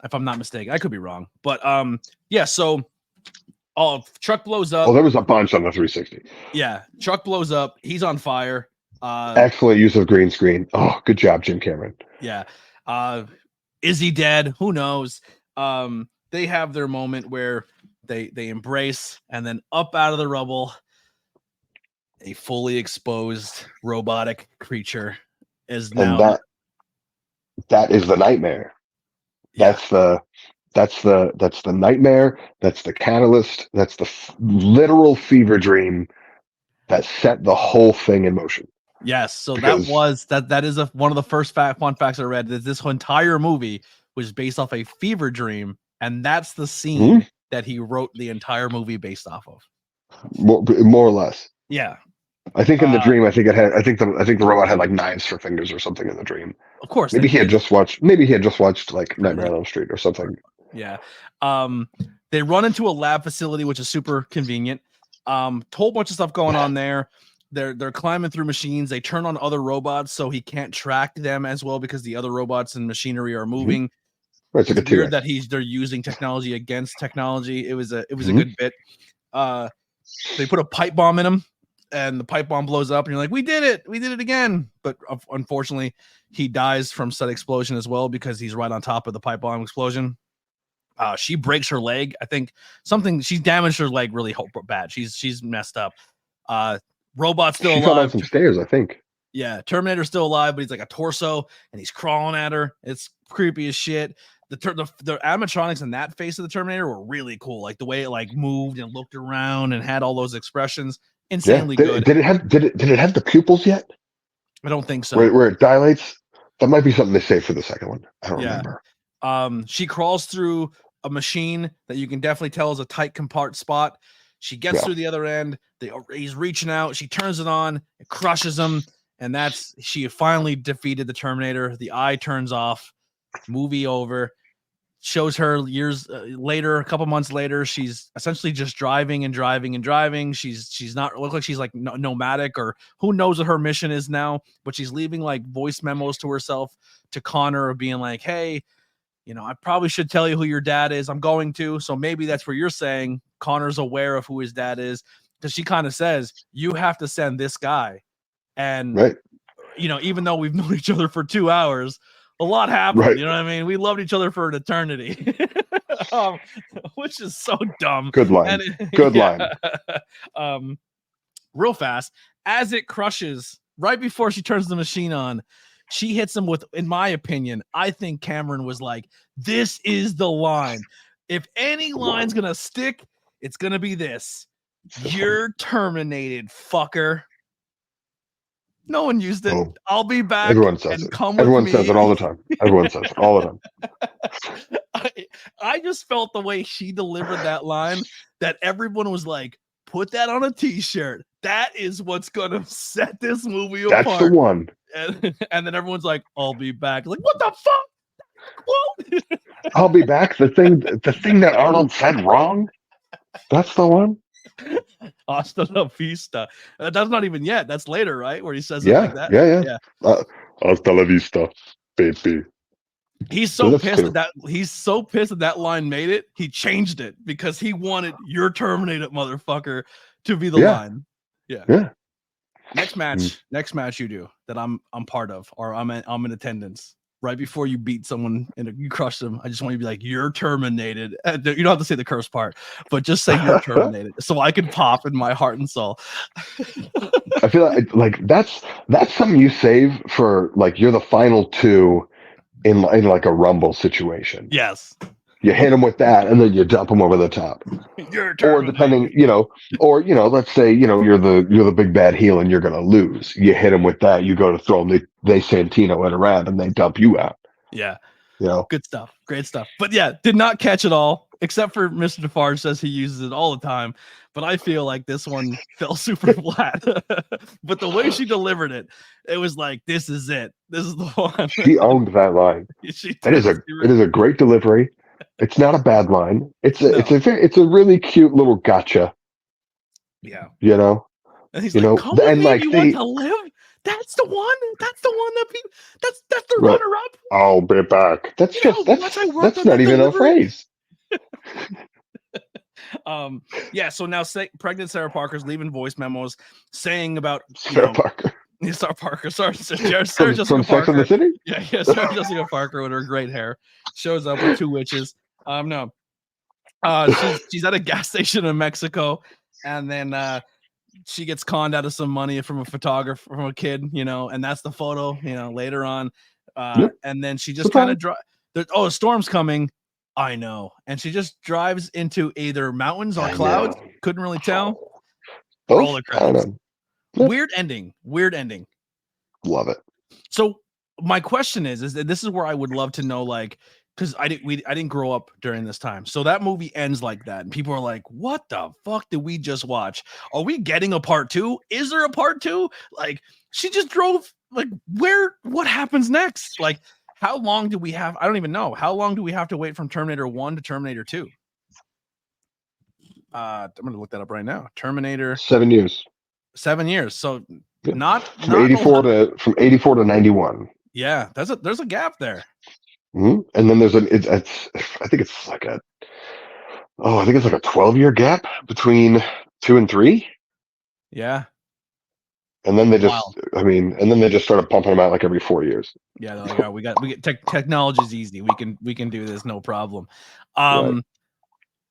if I'm not mistaken, I could be wrong, but yeah. So, truck blows Oh, up. there was a bunch on the 360. Yeah, truck blows up. He's on fire. Excellent use of green screen. Oh, good job, Jim Cameron. Yeah. Is he dead? Who knows? They have their moment where they embrace, and then up out of the rubble, a fully exposed robotic creature is And now. that is the nightmare. Yeah. That's the nightmare. That's the catalyst. That's the literal fever dream that set the whole thing in motion. Yes. So Because that is one of the first fun facts I read, that this entire movie was based off a fever dream, and that's the scene that he wrote the entire movie based off of. more or less. Yeah. I think in the dream, I think the robot had like knives for fingers or something in the dream. Of course. Maybe he had just watched like Nightmare on Elm Street or something. Yeah. They run into a lab facility, which is super convenient. Whole bunch of stuff going on there. They're climbing through machines. They turn on other robots, so he can't track them as well because the other robots and machinery are moving. Right, it's like It's weird that they're using technology against technology. It was a good bit. They put a pipe bomb in him, and the pipe bomb blows up, and you're like, we did it again. But unfortunately, he dies from said explosion as well, because he's right on top of the pipe bomb explosion. She breaks her leg. I think she damaged her leg really bad. She's messed up. Robot's still alive. She fell down some stairs, I think. Yeah, Terminator's still alive, but he's like a torso, and he's crawling at her. It's creepy as shit. The animatronics in that face of the Terminator were really cool. Like the way it like moved and looked around and had all those expressions. Insanely good. Did it have the pupils yet? I don't think so. Where it dilates? That might be something they save for the second one. I don't remember. She crawls through a machine that you can definitely tell is a tight compart spot. She gets through the other end. He's reaching out. She turns it on. It crushes him. And she finally defeated the Terminator. The eye turns off. Movie over. Shows her years later, a couple months later, she's essentially just driving. She's not look like she's like nomadic, or who knows what her mission is now, but she's leaving like voice memos to herself, to Connor, of being like, hey, I probably should tell you who your dad is. I'm going to. So maybe that's where you're saying Connor's aware of who his dad is, because she kind of says, you have to send this guy. And, even though we've known each other for 2 hours, a lot happened. Right. You know what I mean? We loved each other for an eternity, which is so dumb. Good line. Good line. Real fast, as it crushes, right before she turns the machine on, she hits him with, in my opinion, I think Cameron was like, this is the line. If any line's going to stick, it's going to be this. You're terminated, fucker. No one used it. Oh, I'll be back. Everyone says it. Everyone says it all the time. Everyone says it all the time. I just felt the way she delivered that line, that everyone was like, put that on a t-shirt. That is what's gonna set this movie apart. That's the one. And then everyone's like, I'll be back. Like, what the fuck? Quote? I'll be back. The thing that Arnold said wrong. That's the one. Hasta la vista. That's not even yet. That's later, right? Where he says Yeah, it like that. yeah. Hasta la vista, baby. He's so pissed that he's so pissed that line made it. He changed it because he wanted your Terminator motherfucker to be the line. Yeah. Next match you do that I'm part of, or I'm in attendance. Right before you beat someone and you crush them, I just want you to be like, you're terminated. You don't have to say the curse part, but just say you're terminated so I can pop in my heart and soul. I feel like that's something you save for like you're the final two in like a rumble situation. Yes. You hit him with that and then you dump him over the top. Or depending, let's say, you're the big bad heel and you're going to lose. You hit him with that. You go to throw them. They Santino it around and they dump you out. Yeah. Good stuff. Great stuff. But yeah, did not catch it all, except for Mr. Defarge says he uses it all the time. But I feel like this one fell super flat. But the way she delivered it, it was like, this is it. This is the one. She owned that line. It is a great delivery. It's not a bad line. It's a really cute little gotcha. Yeah. And he's like, come with me, you want to live? That's the one. That's the one that people. That's the runner-up. I'll be back. That's not even a phrase. So now pregnant Sarah Parker's leaving voice memos saying about Sarah Parker. Sarah Parker. Sorry, Sarah from Jessica Sex Parker. and the City? Yeah, Sarah Jessica Parker with her great hair shows up with two witches. No. She's at a gas station in Mexico, and then she gets conned out of some money from a photographer, from a kid, and that's the photo, later on. And then she just kind of a storm's coming. I know. And she just drives into either mountains or clouds. Couldn't really tell. Roller credits. Weird ending. Love it. So my question is that this is where I would love to know, like, because I didn't grow up during this time. So that movie ends like that. And people are like, what the fuck did we just watch? Are we getting a part two? Is there a part two? Like, she just drove, like, what happens next? Like, how long do we have? I don't even know. How long do we have to wait from Terminator 1 to Terminator 2? I'm going to look that up right now. Terminator. 7 years. 7 years. So from 84 to 91. Yeah, there's a gap there. Mm-hmm. And then I think it's like a 12-year gap between 2 and 3. Yeah. And then they just started pumping them out like every 4 years. Yeah, they're like, we get technology's easy. We can do this, no problem. Right.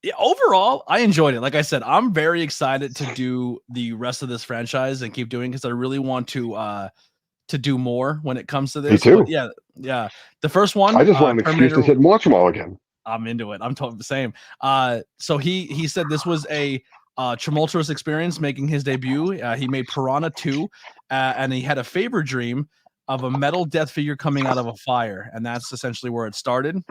Yeah, overall, I enjoyed it. Like I said, I'm very excited to do the rest of this franchise and keep doing, because I really want to do more when it comes to this. Me too. But yeah. The first one, I just want an excuse to sit and watch them all again. I'm into it. I'm totally the same. So he said this was a tumultuous experience making his debut. He made Piranha 2, and he had a fever dream of a metal death figure coming out of a fire, and that's essentially where it started.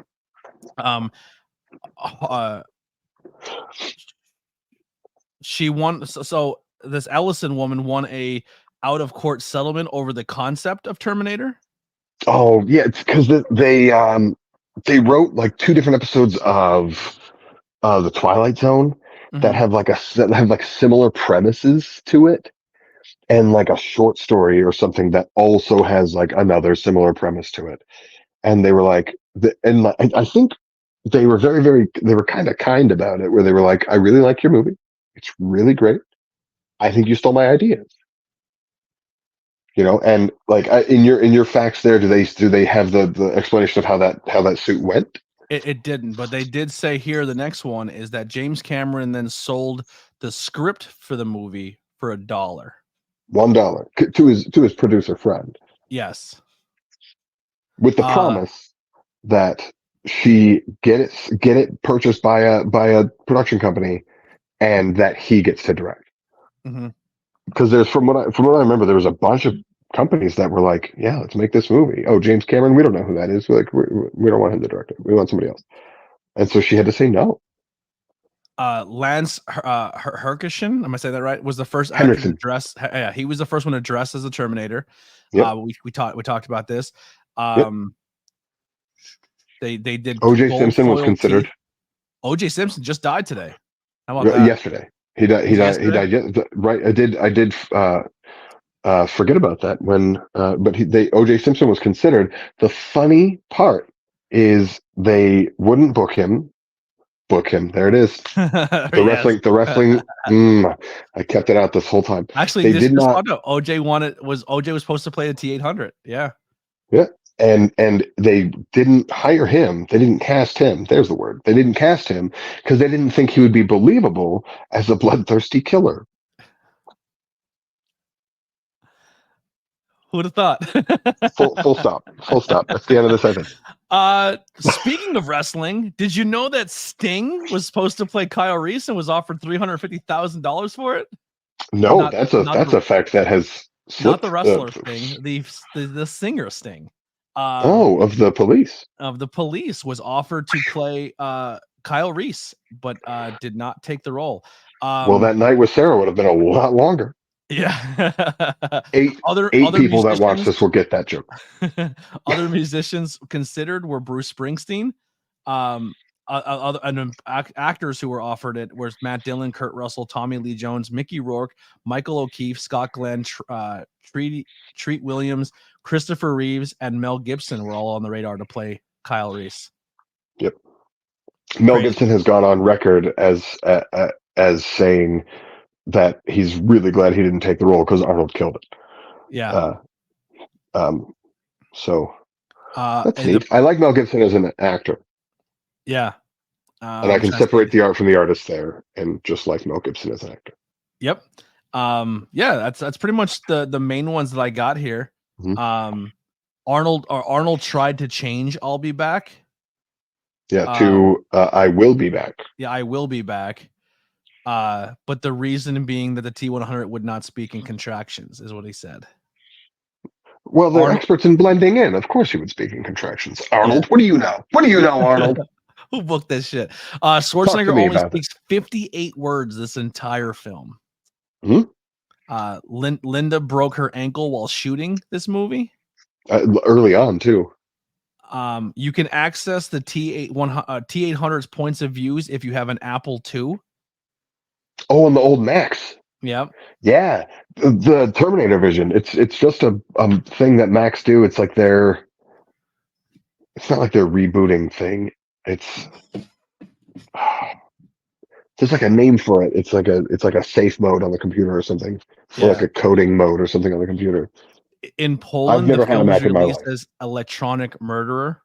She won. So this Ellison woman won a out-of-court settlement over the concept of Terminator. Oh yeah, it's because they wrote like 2 different episodes of the Twilight Zone that have like similar premises to it, and like a short story or something that also has like another similar premise to it. And they were like, I think they were they were kind about it, where they were like, I really like your movie. It's really great. I think you stole my ideas. And like in your facts there, do they have the explanation of how that suit went? It didn't, but they did say here the next one is that James Cameron then sold the script for the movie for $1. $1 to his producer friend. Yes. With the promise that she get it purchased by a production company, and that he gets to direct. Because there's from what I remember, there was a bunch of companies that were like, yeah, let's make this movie. Oh, James Cameron, we don't know who that is. We're like, we don't want him to direct it. We want somebody else. And so she had to say no. Lance Herkishin, am I saying that right? Was the first actor to Henriksen. dress. Yeah, he was the first one to dress as a Terminator. Yep. We talked about this. Yep. They did O.J. gold Simpson was foil considered. teeth. O.J. Simpson just died today. How about that? Yesterday. He died. He died. Yesterday? He died. Right. I did. Forget about that when. But O.J. Simpson was considered. The funny part is they wouldn't book him. There it is. The wrestling. The wrestling. I kept it out this whole time. Actually, They this did not. OJ was supposed to play the T800. Yeah. Yeah. And they didn't hire him. They didn't cast him. There's the word. They didn't cast him because they didn't think he would be believable as a bloodthirsty killer. Who would have thought? Full stop. Full stop. That's the end of the sentence. Speaking of wrestling, did you know that Sting was supposed to play Kyle Reese and was offered $350,000 for it? No, that's a fact that has slipped. Not the wrestler Sting, the singer Sting. Of the police. Of the police was offered to play Kyle Reese, but did not take the role. Well, that night with Sarah would have been a lot longer. Yeah. Eight people that watch this will get that joke. Other musicians considered were Bruce Springsteen. Actors who were offered it were Matt Dillon, Kurt Russell, Tommy Lee Jones, Mickey Rourke, Michael O'Keefe, Scott Glenn, Treat Williams, Christopher Reeves, and Mel Gibson were all on the radar to play Kyle Reese. Yep. Mel Gibson has gone on record as saying that he's really glad he didn't take the role because Arnold killed it. Yeah. So that's neat. I like Mel Gibson as an actor. Yeah. And I can separate the art from the artist there and just like Mel Gibson as an actor. Yep. Yeah, that's pretty much the main ones that I got here. Mm-hmm. Arnold tried to change I'll be back. Yeah, to I will be back. Yeah, I will be back. But the reason being that the T100 would not speak in contractions is what he said. Well, they're experts in blending in. Of course he would speak in contractions. Arnold, yeah. What do you know? What do you know, Arnold? Who booked this shit? Schwarzenegger only speaks 58 words this entire film. Mm-hmm. Linda broke her ankle while shooting this movie. Early on, too. You can access the T800's points of views if you have an Apple II. Oh, and the old Macs. Yep. Yeah, the Terminator vision. It's just a thing that Macs do. It's like it's not like they're rebooting thing. There's like a name for it. It's like a safe mode on the computer or something, or like a coding mode or something on the computer. In Poland, I've never had a Mac in my life. As electronic murderer.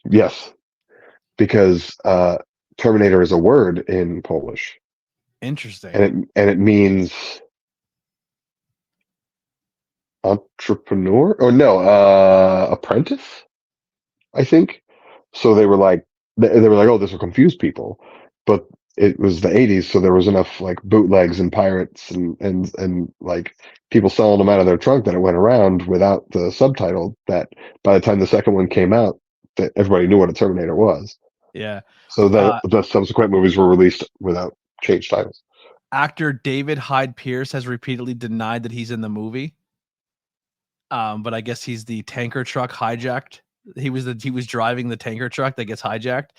Yes, because Terminator is a word in Polish. Interesting. And it means entrepreneur or no, apprentice, I think. So they were like, oh, this will confuse people, but it was the 80s, so there was enough like bootlegs and pirates and like people selling them out of their trunk that it went around without the subtitle. That by the time the second one came out, that everybody knew what a Terminator was. Yeah. So the subsequent movies were released without changed titles. Actor David Hyde Pierce has repeatedly denied that he's in the movie. But I guess he's the tanker truck hijacked. He was driving the tanker truck that gets hijacked,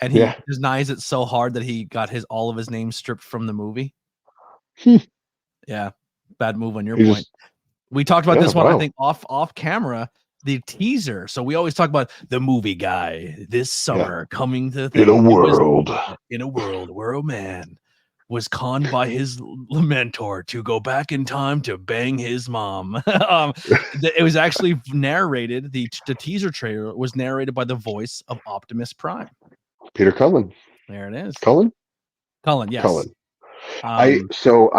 and he denies it so hard that he got all of his name stripped from the movie. Yeah, bad move on your point. We talked about this one, I think, off camera. The teaser. So we always talk about the movie guy this summer coming to in a world where a man was conned by his mentor to go back in time to bang his mom. It was actually narrated. The teaser trailer was narrated by the voice of Optimus Prime, Peter Cullen. There it is. Cullen, yes. Cullen. I don't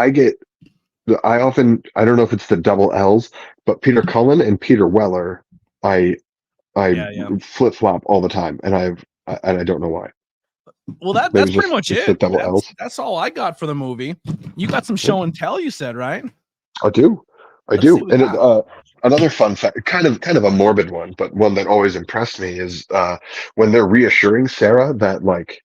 know if it's the double L's, but Peter Cullen and Peter Weller, I flip flop all the time, and I don't know why. Well, that's pretty much it. That's all I got for the movie. You got some show and tell, you said, right? I do. And another fun fact, kind of a morbid one, but one that always impressed me is when they're reassuring Sarah that like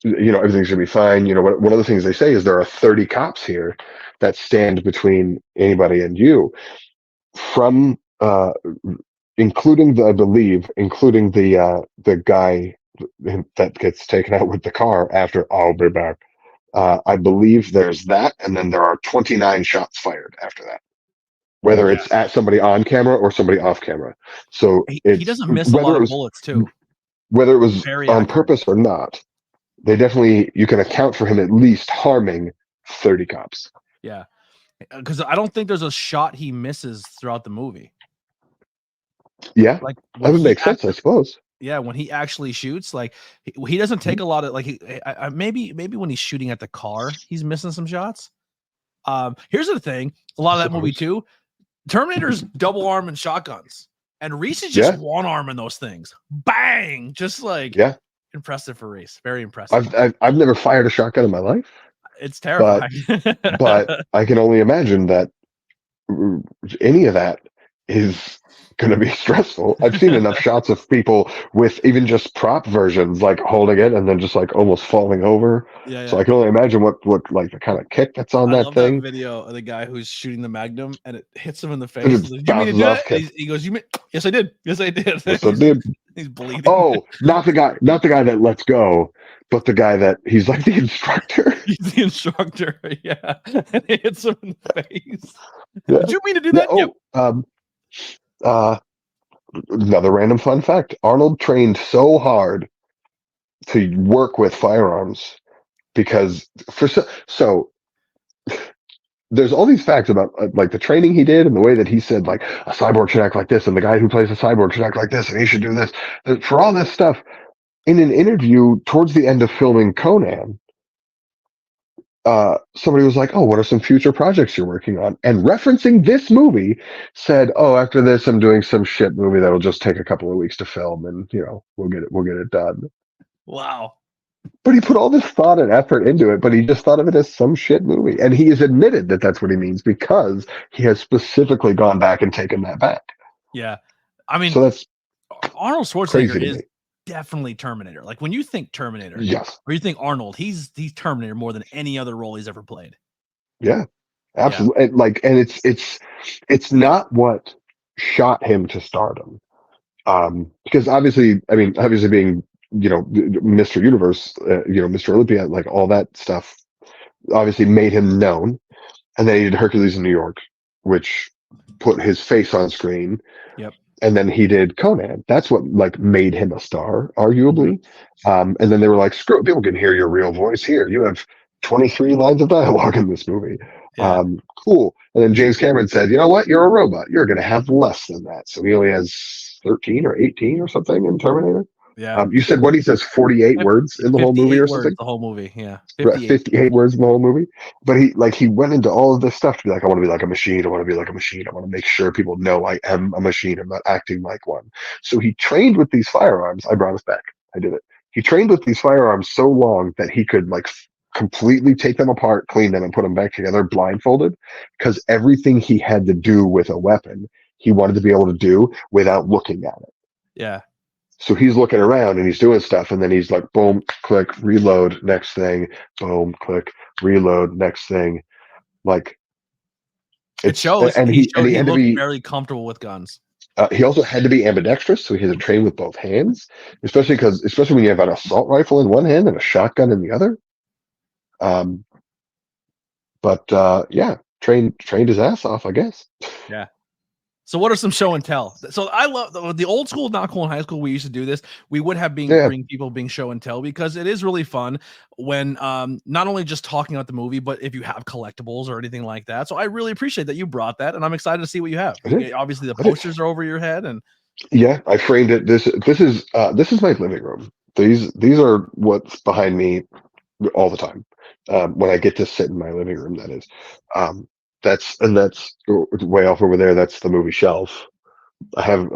everything's gonna be fine. One of the things they say is there are 30 cops here that stand between anybody and you, from including including the guy that gets taken out with the car after "I'll be back." I believe there's that, and then there are 29 shots fired after that, whether Yeah. it's at somebody on camera or somebody off camera. So He doesn't miss a lot of bullets too. whether it was Very on accurate. purpose or not, you can account for him at least harming 30 cops. Yeah, because I don't think there's a shot he misses throughout the movie. Yeah, Like that would make sense, I suppose. Yeah, when he actually shoots, like he doesn't take a lot of like maybe when he's shooting at the car, he's missing some shots. Here's the thing: a lot of that movie too, Terminator's double arm and shotguns, and Reese is just one arm in those things. Bang! Just like impressive for Reese. Very impressive. I've never fired a shotgun in my life. It's terrifying. But I can only imagine that any of that is going to be stressful. I've seen enough shots of people with even just prop versions, like holding it and then just like almost falling over. Yeah. So I can only imagine what like the kind of kick that's on that thing. That video of the guy who's shooting the Magnum and it hits him in the face. It Like, you mean to do that? He goes, yes, I did. Yes, I did. Yes, I did. He's bleeding. Oh, not the guy that lets go, but the guy that he's like the instructor. He's the instructor, yeah. And it hits him in the face. Yeah. Did you mean to do that? Another random fun fact: Arnold trained so hard to work with firearms because there's all these facts about like the training he did and the way that he said like a cyborg should act like this and the guy who plays a cyborg should act like this and he should do this. For all this stuff, in an interview towards the end of filming Conan, somebody was like, "Oh, what are some future projects you're working on?" And referencing this movie, said, "Oh, after this, I'm doing some shit movie that'll just take a couple of weeks to film, and we'll get it done." Wow. But he put all this thought and effort into it, but he just thought of it as some shit movie, and he has admitted that that's what he means because he has specifically gone back and taken that back. Yeah, I mean, so that's Arnold Schwarzenegger is definitely Terminator. Like when you think Terminator, yes, or you think Arnold, he's Terminator more than any other role he's ever played. Yeah, absolutely. Yeah. And it's not what shot him to stardom, because obviously being Mr. Universe, Mr. Olympia, like all that stuff, obviously made him known. And then he did Hercules in New York, which put his face on screen. Yep. And then he did Conan. That's what like made him a star, arguably. And then they were like, "Screw it, people can hear your real voice here. You have 23 lines of dialogue in this movie." Yeah. Cool. And then James Cameron said, "You know what? You're a robot. You're going to have less than that." So he only has 13 or 18 or something in Terminator. Yeah. You said what he says 48 words in the whole movie or something? The whole movie, yeah. 58 words in the whole movie. But he went into all of this stuff to be like, "I want to be like a machine. I want to be like a machine. I want to make sure people know I am a machine. I'm not acting like one." So he trained with these firearms. I brought us back. I did it. He trained with these firearms so long that he could like completely take them apart, clean them, and put them back together blindfolded, because everything he had to do with a weapon, he wanted to be able to do without looking at it. Yeah. So he's looking around and he's doing stuff, and then he's like, boom, click, reload, next thing, boom, click, reload, next thing. Like it shows, and he had to be very comfortable with guns. He also had to be ambidextrous, so he had to train with both hands, especially when you have an assault rifle in one hand and a shotgun in the other. Yeah, trained his ass off, I guess. Yeah. So what are some show and tell? So I love the old school, not cool in high school. We used to do this. We would have bring people being show and tell, because it is really fun when not only just talking about the movie, but if you have collectibles or anything like that. So I really appreciate that you brought that, and I'm excited to see what you have. Obviously, the posters are over your head, and yeah, I framed it. This is my living room. These are what's behind me all the time when I get to sit in my living room. That is. That's way off over there. That's the movie shelf. I have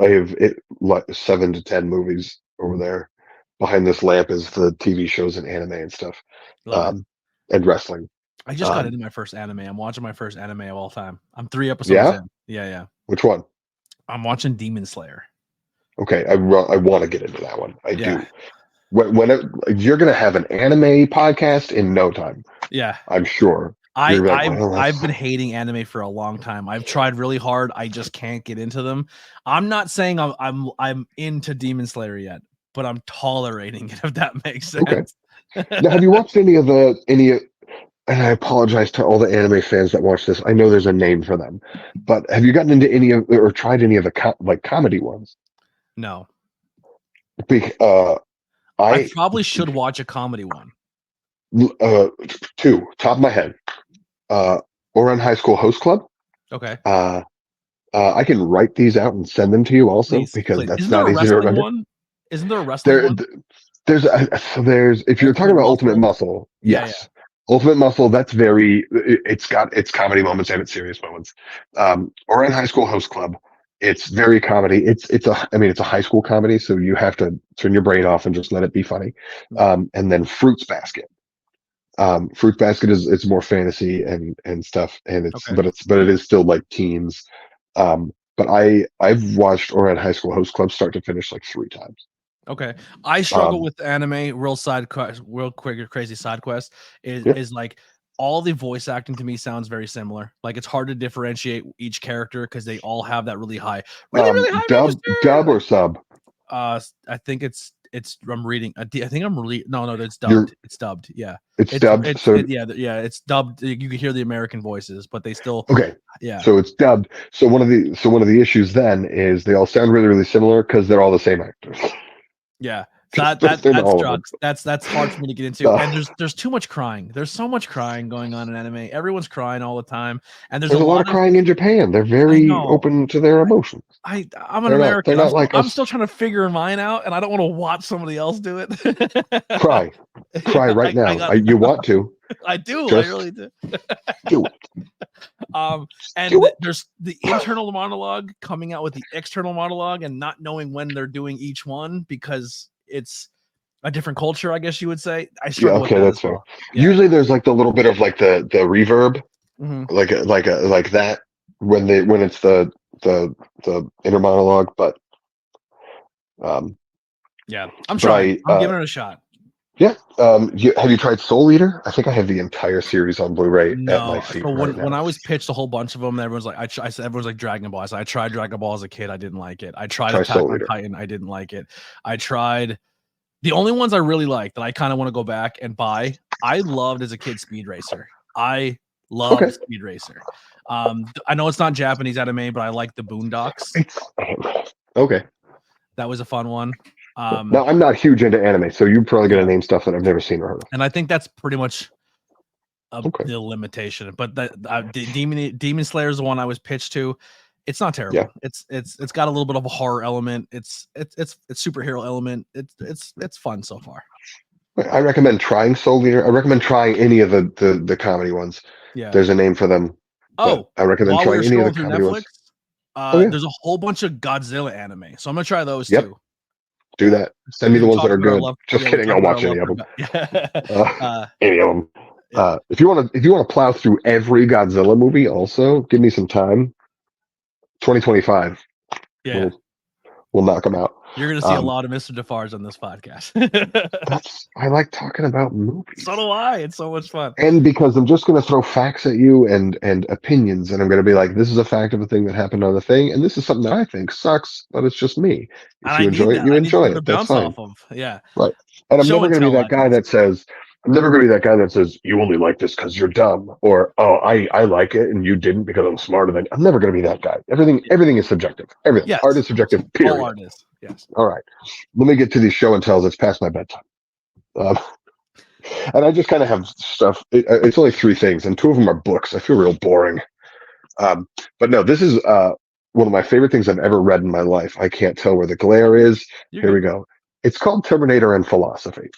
like 7 to 10 movies over there. Behind this lamp is the TV shows and anime and stuff, and wrestling. I just got into my first anime. I'm watching my first anime of all time. I'm 3 episodes in. Yeah. Which one? I'm watching Demon Slayer. Okay, I want to get into that one. I do. You're gonna have an anime podcast in no time. Yeah. I'm sure. You're gonna be like, well, I've been hating anime for a long time. I've tried really hard. I just can't get into them. I'm not saying I'm into Demon Slayer yet, but I'm tolerating it, if that makes sense. Okay. Now, have you watched any? And I apologize to all the anime fans that watch this. I know there's a name for them, but have you gotten into any of or tried any of the comedy ones? No. I probably should watch a comedy one. Two, top of my head. Oran High School Host Club. Okay. I can write these out and send them to you also, because that's Isn't not there a easy to wrestling remember. one? Isn't there a wrestling one? There's if you're talking about Ultimate Muscle, yes. Ultimate Muscle, that's it's got its comedy moments and its serious moments. Oran High School Host Club, it's very comedy. It's a high school comedy, so you have to turn your brain off and just let it be funny. And then Fruits Basket. Fruits Basket it's more fantasy and stuff, and but it is still like teens. But I've watched Oran High School Host Club start to finish like 3 times. Okay, I struggle with anime. Real quick, crazy side quest is like all the voice acting to me sounds very similar. Like it's hard to differentiate each character because they all have that really high dub or sub. I think it's I'm reading. I think I'm no, it's dubbed. It's dubbed. Yeah, it's dubbed. It's dubbed. You can hear the American voices, but they still yeah. So it's dubbed. So one of the issues then is they all sound really, really similar because they're all the same actors. Yeah, that's drugs. That's hard for me to get into. And there's too much crying. There's so much crying going on in anime. Everyone's crying all the time, and there's a lot of crying in Japan. They're very open to their emotions. I'm an American. I'm still trying to figure mine out, and I don't want to watch somebody else do it. Cry right now. You want to? I do. I really do. Do it. There's the internal monologue coming out with the external monologue and not knowing when they're doing each one because it's a different culture, I guess you would say. I struggle with that that's fair. Yeah. Usually there's like the little bit of like the reverb, like that when it's the inner monologue, but yeah, I'm trying. I'm giving it a shot. Yeah. Have you tried Soul Eater? I think I have the entire series on Blu-ray at my feet. So when I was pitched a whole bunch of them, everyone's like, I said, everyone's like Dragon Ball. I said, I tried Dragon Ball as a kid. I didn't like it. I tried Attack on Titan. I didn't like it. I tried the only ones I really liked that I kind of want to go back and buy. I loved as a kid Speed Racer. I loved Speed Racer. I know it's not Japanese anime, but I like the Boondocks. Okay. That was a fun one. Now, I'm not huge into anime, so you're probably going to name stuff that I've never seen or heard of. And I think that's pretty much the limitation. But Demon Slayer is the one I was pitched to. It's not terrible. Yeah. It's got a little bit of a horror element. It's superhero element. It's fun so far. I recommend trying Soul Eater. I recommend trying any of the comedy ones. Yeah, there's a name for them. Oh, I recommend trying any of the comedy Netflix, ones. There's a whole bunch of Godzilla anime, so I'm gonna try those too. Do that. Send me the ones that are good. Just kidding. I'll watch any of them. Any of them. If you want to plow through every Godzilla movie, also give me some time. 2025. Yeah, we'll knock them out. You're gonna see a lot of Mr. Defarge on this podcast. I like talking about movies. So do I. It's so much fun. And because I'm just gonna throw facts at you and opinions, and I'm gonna be like, this is a fact of a thing that happened on the thing, and this is something that I think sucks, but it's just me. If you enjoy it, you enjoy it. That's fine. Yeah. Right. And I'm never gonna be that guy that says, you only like this because you're dumb, or I like it and you didn't because I'm smarter than you. I'm never gonna be that guy. Everything is subjective. Everything. Art is subjective. Period. All art is. Yes. All right. Let me get to these show and tells. It's past my bedtime. And I just kind of have stuff. It's only 3 things, and 2 of them are books. I feel real boring. But no, this is one of my favorite things I've ever read in my life. I can't tell where the glare is. Here we go. It's called Terminator and Philosophy.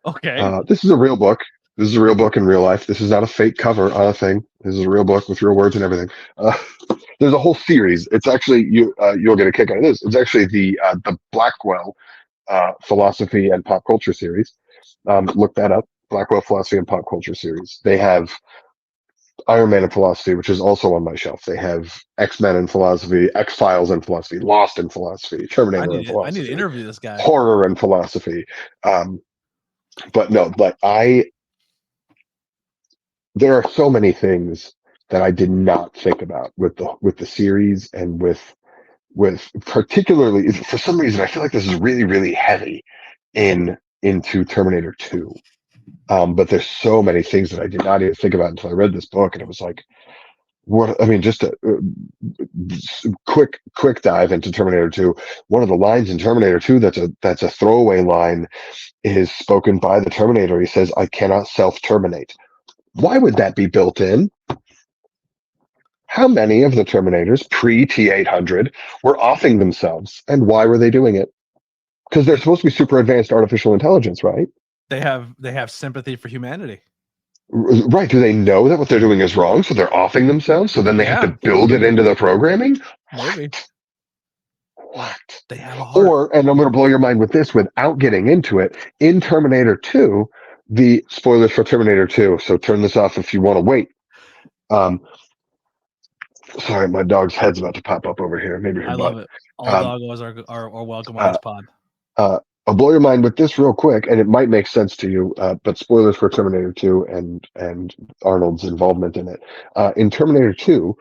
Okay. This is a real book. This is a real book in real life. This is not a fake cover on a thing. This is a real book with real words and everything. There's a whole series. It's actually you'll get a kick out of this. It's actually the Blackwell Philosophy and Pop Culture series. Look that up. Blackwell Philosophy and Pop Culture series. They have Iron Man in philosophy, which is also on my shelf. They have X-Men in philosophy, X-Files in philosophy, Lost in philosophy, Terminator in I need to philosophy, interview this guy. horror in philosophy. But no, but there are so many things that I did not think about with the series, and with particularly, for some reason I feel like this is really, really heavy into Terminator 2. But there's so many things that I did not even think about until I read this book, and it was like, what? I mean, just a quick dive into Terminator 2. One of the lines in Terminator 2 that's a throwaway line is spoken by the Terminator. He says, "I cannot self-terminate." Why would that be built in? How many of the Terminators pre T-800 were offing themselves, and why were they doing it? Because they're supposed to be super advanced artificial intelligence, right? They have sympathy for humanity. Right. Do they know that what they're doing is wrong, so they're offing themselves, so then they have to build it into the programming? Maybe. What? They have a heart. And I'm going to blow your mind with this without getting into it. In Terminator 2, the spoilers for Terminator 2, so turn this off if you want to wait. Sorry, my dog's head's about to pop up over here. Maybe her I butt. love it. All doggos are welcome on this pod. I'll blow your mind with this real quick, and it might make sense to you. But spoilers for Terminator 2 and Arnold's involvement in it. In Terminator 2,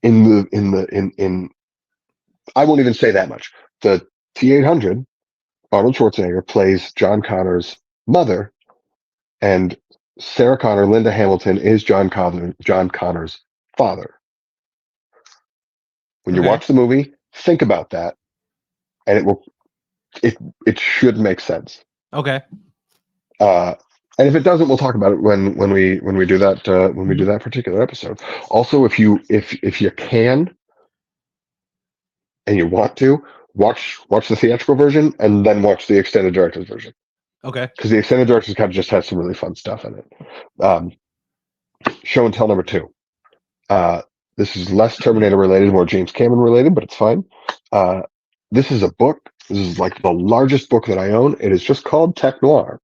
in I won't even say that much. The T-800, Arnold Schwarzenegger plays John Connor's mother, and Sarah Connor, Linda Hamilton, is John Connor's father. When you watch the movie, think about that, and it should make sense. Okay. And if it doesn't, we'll talk about it when we do that we do that particular episode. Also, if you can and you want to watch the theatrical version and then watch the extended director's version. Okay. Because the extended director's cut just has some really fun stuff in it. Show and tell number 2. This is less Terminator related, more James Cameron related, but it's fine. This is a book. This is like the largest book that I own. It is just called Tech Noir.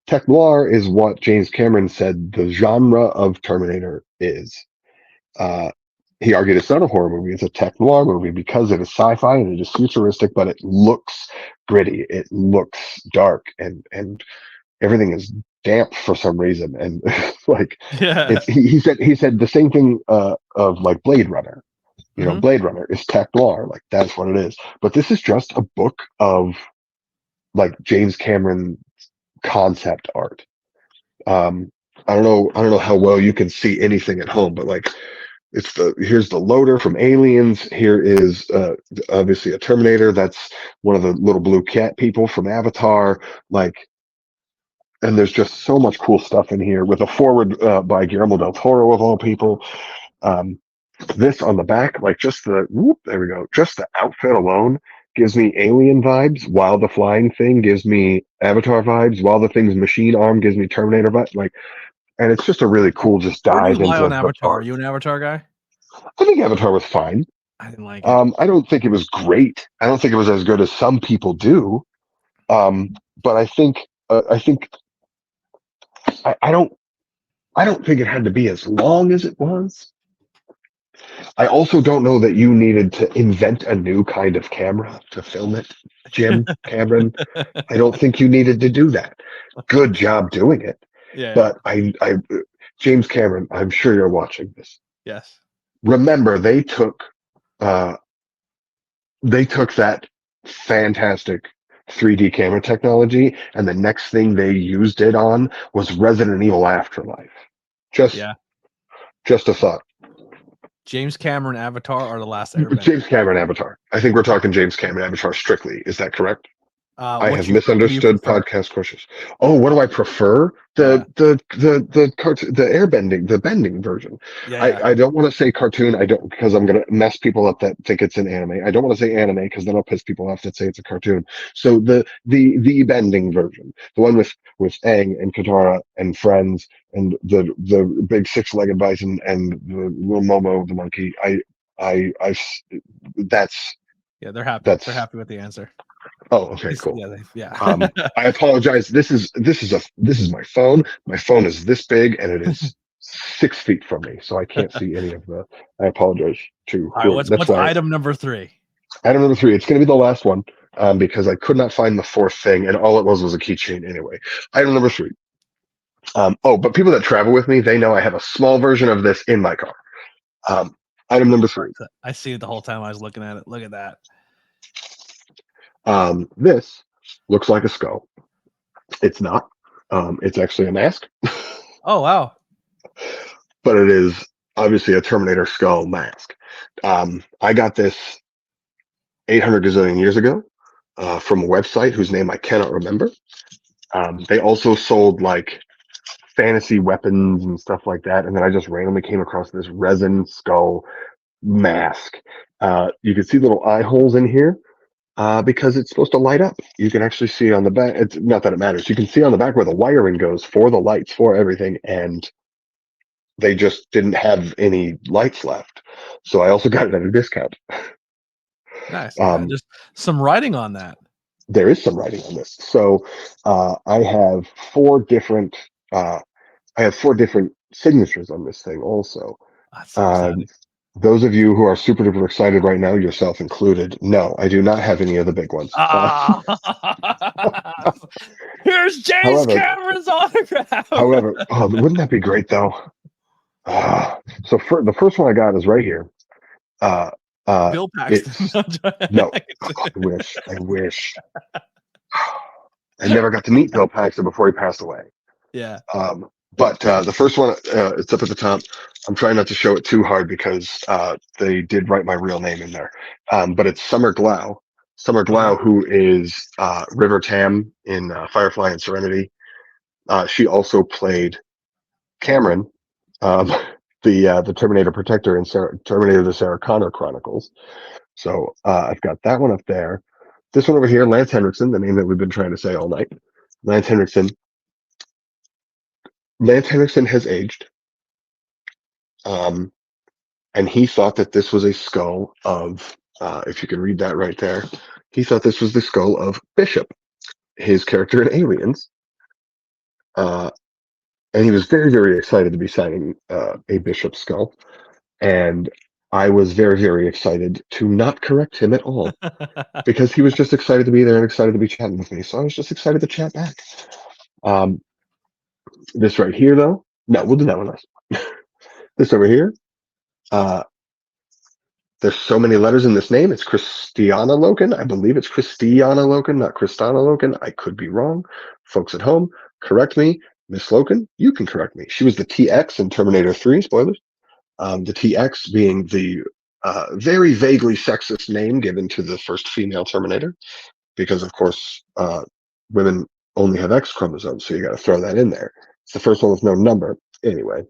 Tech Noir is what James Cameron said the genre of Terminator is. He argued it's not a horror movie, it's a tech noir movie because it is sci-fi and it is futuristic, but it looks gritty, it looks dark, and everything is damp for some reason. And like, he said the same thing of like Blade Runner. You know, Blade Runner is tech noir, like that's what it is. But this is just a book of like James Cameron concept art. I don't know how well you can see anything at home, but like here's the loader from Aliens. Here is obviously a Terminator. That's one of the little blue cat people from Avatar. Like, and there's just so much cool stuff in here with a forward by Guillermo del Toro of all people. This on the back, like just there we go. Just the outfit alone gives me Alien vibes, while the flying thing gives me Avatar vibes, while the thing's machine arm gives me Terminator vibes. Like, and it's just a really cool just dive into on Avatar. Are you an Avatar guy? I think Avatar was fine. I didn't like it. I don't think it was great. I don't think it was as good as some people do. But I think I don't think it had to be as long as it was. I also don't know that you needed to invent a new kind of camera to film it, Jim Cameron. I don't think you needed to do that. Good job doing it. Yeah. But James Cameron, I'm sure you're watching this. Yes. Remember, they took that fantastic 3D camera technology, and the next thing they used it on was Resident Evil Afterlife. Just a thought. James Cameron Avatar or The Last Airbender? James Cameron Avatar. I think we're talking James Cameron Avatar strictly. Is that correct? I have misunderstood podcast questions. Oh, what do I prefer? The airbending, the bending version. I don't want to say cartoon. I don't, because I'm gonna mess people up that think it's an anime. I don't want to say anime because then I'll piss people off that say it's a cartoon. So the bending version, the one with Aang and Katara and friends and the big 6-legged bison and the little Momo the monkey. That's they're happy. They're happy with the answer. Oh, okay, cool. Yeah. I apologize. This is my phone. My phone is this big, and it is 6 feet from me, so I can't see any of the. I apologize to All right, whoever. That's what's why item number 3? item number 3. It's going to be the last one because I could not find the 4th thing, and all it was a keychain anyway. Item number 3. But people that travel with me, they know I have a small version of this in my car. Item number 3. I see it the whole time I was looking at it. Look at that. This looks like a skull. It's not. It's actually a mask. Oh, wow. But it is obviously a Terminator skull mask. I got this 800 gazillion years ago from a website whose name I cannot remember. They also sold like fantasy weapons and stuff like that. And then I just randomly came across this resin skull mask. You can see little eye holes in here because it's supposed to light up. You can actually see on the back. It's not that it matters. You can see on the back where the wiring goes for the lights for everything. And they just didn't have any lights left. So I also got it at a discount. Nice. Just some writing on that. There is some writing on this. So I have 4 different signatures on this thing also. That's so exciting. Those of you who are super duper excited right now, yourself included, no, I do not have any of the big ones. Here's James Cameron's autograph. However, wouldn't that be great though? So the first one I got is right here. Bill Paxton. No, I wish. I never got to meet Bill Paxton before he passed away. Yeah. But the first one, it's up at the top. I'm trying not to show it too hard because they did write my real name in there. But it's Summer Glau. Summer Glau, who is River Tam in Firefly and Serenity. She also played Cameron, the Terminator Protector in Terminator: The Sarah Connor Chronicles. So I've got that one up there. This one over here, Lance Henriksen, the name that we've been trying to say all night. Lance Henriksen has aged. And he thought that this was a skull of, if you can read that right there, he thought this was the skull of Bishop, his character in Aliens. And he was very, very excited to be signing a Bishop skull. And I was very, very excited to not correct him at all because he was just excited to be there and excited to be chatting with me. So I was just excited to chat back. This right here, though, no, we'll do that one last. This over here, there's so many letters in this name. It's Christiana Loken. I believe it's Christiana Loken, not Christana Loken. I could be wrong. Folks at home, correct me. Miss Loken, you can correct me. She was the TX in Terminator 3, spoilers. The TX being the very vaguely sexist name given to the first female Terminator, because of course women only have X chromosomes, so you got to throw that in there. It's the first one with no number. Anyway,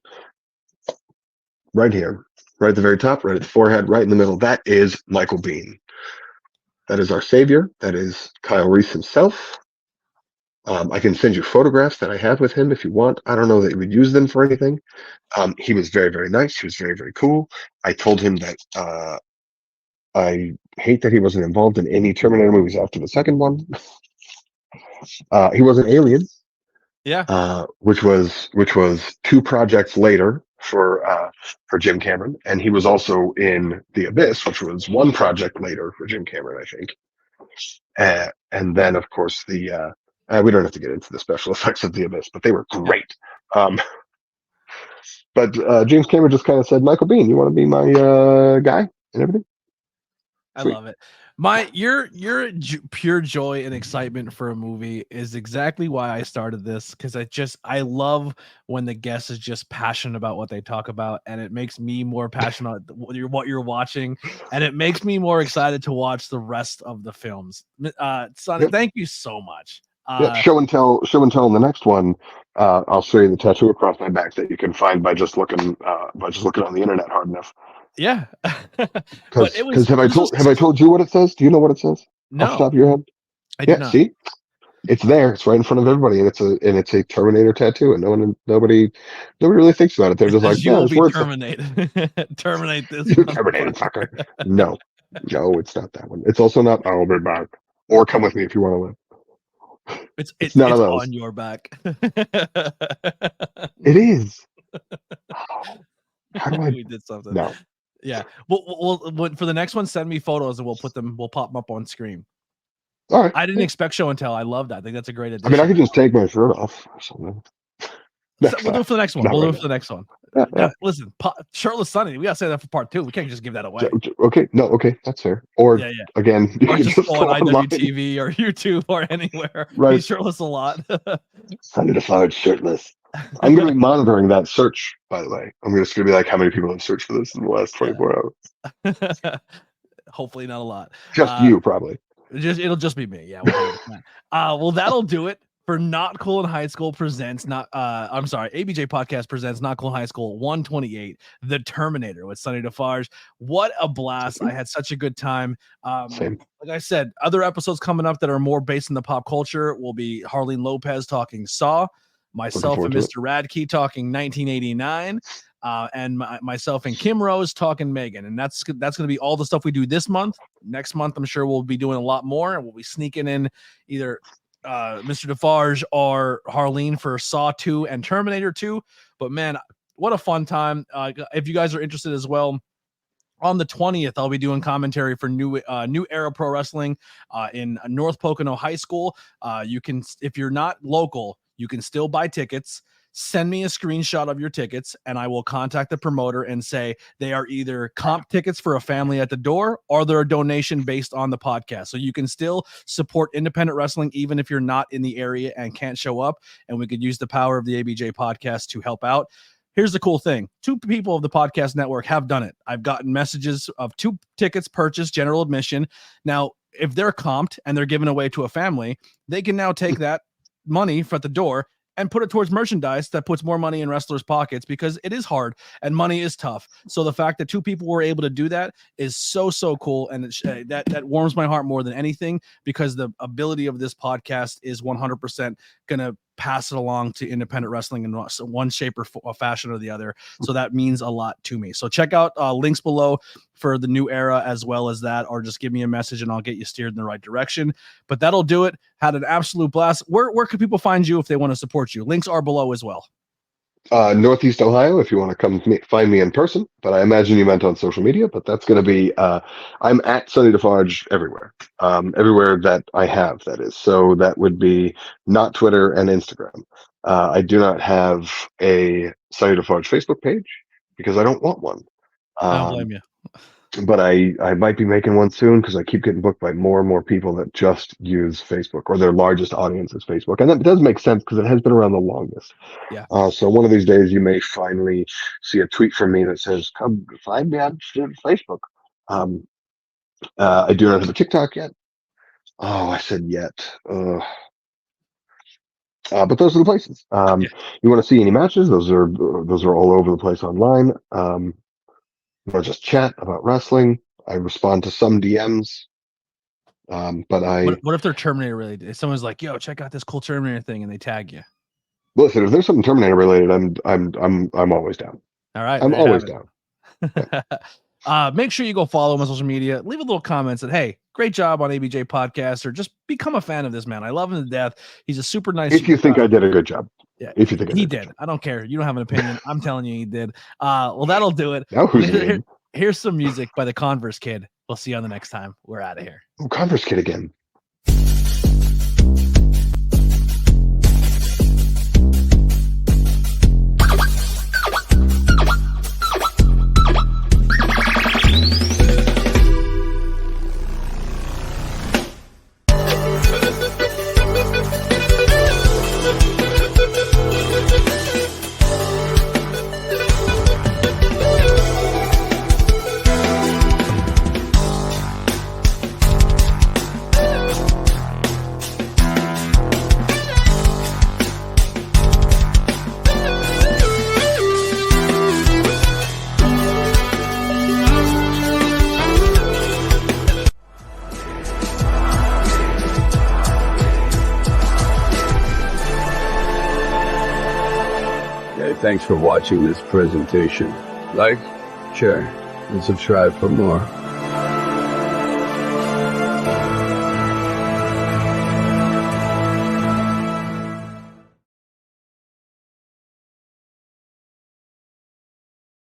right here, right at the very top, right at the forehead, right in the middle, that is Michael Biehn. That is our savior. That is Kyle Reese himself. I can send you photographs that I have with him if you want. I don't know that he would use them for anything. He was very, very nice. He was very, very cool. I told him that I hate that he wasn't involved in any Terminator movies after the second one. He was an Alien. Yeah. Which was 2 projects later for Jim Cameron, and he was also in The Abyss, which was 1 project later for Jim Cameron, I think. And then, of course, we don't have to get into the special effects of The Abyss, but they were great. But James Cameron just kind of said, Michael Biehn, you want to be my guy and everything? Sweet. I love it. Your pure joy and excitement for a movie is exactly why I started this, because I love when the guest is just passionate about what they talk about, and it makes me more passionate what you're watching, and it makes me more excited to watch the rest of the films. Sonny, thank you so much. Show and tell in the next one. I'll show you the tattoo across my back that you can find by just looking on the internet hard enough. Yeah. Because have I told you what it says? Do you know what it says? No. Off the top of your head? I do not. See? It's there. It's right in front of everybody, and it's a Terminator tattoo, and nobody really thinks about it. They're just like, you will be terminated. Terminate this. You terminated, fucker. No, it's not that one. It's also not I'll be back or Come With Me If You Want to Live. It's none of those. On your back. It is. How do I? We did something. No. Yeah. We'll for the next one, send me photos and we'll pop them up on screen. All right. I didn't expect show and tell. I love that. I think that's a great addition. I mean, I could just take my shirt off or something. We'll do it for the next one. Not We'll do right it for the next one. Yeah. Now, listen, shirtless Sonny. We gotta say that for part 2. We can't just give that away. Okay. No. Okay. That's fair. Or again, you Or can just just go go on online. IWTV or YouTube or anywhere. Right. He's shirtless a lot. Sonny Defarge shirtless. I'm going to be monitoring that search, by the way. I'm just going to be like, how many people have searched for this in the last 24 hours? Hopefully not a lot. Just you, probably. It'll just be me. Yeah. Well, that'll do it for Not Cool in High School presents ABJ Podcast presents Not Cool in High School 128, The Terminator with Sonny Defarge. What a blast. I had such a good time. Same. Like I said, other episodes coming up that are more based in the pop culture will be Harleen Lopez talking Saw, myself and Mr. Radke talking 1989, and myself and Kim Rose talking Megan. And that's going to be all the stuff we do this month. Next month, I'm sure we'll be doing a lot more, and we'll be sneaking in either Mr. Defarge or Harleen for Saw 2 and Terminator 2. But man, what a fun time. If you guys are interested as well, on the 20th, I'll be doing commentary for New Era Pro Wrestling in North Pocono High School. You can, if you're not local, you can still buy tickets. Send me a screenshot of your tickets and I will contact the promoter and say they are either comp tickets for a family at the door or they're a donation based on the podcast. So you can still support independent wrestling even if you're not in the area and can't show up, and we could use the power of the ABJ podcast to help out. Here's the cool thing. 2 people of the podcast network have done it. I've gotten messages of 2 tickets purchased, general admission. Now, if they're comped and they're given away to a family, they can now take that money at the door and put it towards merchandise that puts more money in wrestlers' pockets, because it is hard and money is tough. So the fact that 2 people were able to do that is so cool. And that warms my heart more than anything, because the ability of this podcast is 100% going to pass it along to independent wrestling in one shape or fashion or the other. So that means a lot to me. So check out links below for the New Era as well as that, or just give me a message and I'll get you steered in the right direction. But that'll do it. Had an absolute blast. Where could people find you if they want to support you? Links are below as well. Northeast Ohio, if you want to come find me in person, but I imagine you meant on social media, but that's going to be, I'm at Sonny Defarge everywhere, everywhere that I have, that is. So that would be not Twitter and Instagram. I do not have a Sonny Defarge Facebook page because I don't want one. I don't blame you. But I might be making one soon, because I keep getting booked by more and more people that just use Facebook, or their largest audience is Facebook. And that does make sense because it has been around the longest. Yeah. So one of these days you may finally see a tweet from me that says, come find me on Facebook. I do not have a TikTok yet. Oh, I said yet. But those are the places. You want to see any matches? Those are all over the place online. Or just chat about wrestling. I respond to some DMs. But what if they're Terminator related? If someone's like, yo, check out this cool Terminator thing, and they tag you. Listen, if there's something Terminator related, I'm always down. All right. I'm always down. Make sure you go follow him on social media. Leave a little comment that, hey, great job on ABJ Podcast, or just become a fan of this man. I love him to death. He's a super nice. If you think I did a good job. Yeah, if you think he did. I don't care. You don't have an opinion. I'm telling you, he did. Well, that'll do it. Now Here's some music by the Converse Kid. We'll see you on the next time. We're out of here. Oh, Converse Kid again. Thanks for watching this presentation. Like, share, and subscribe for more.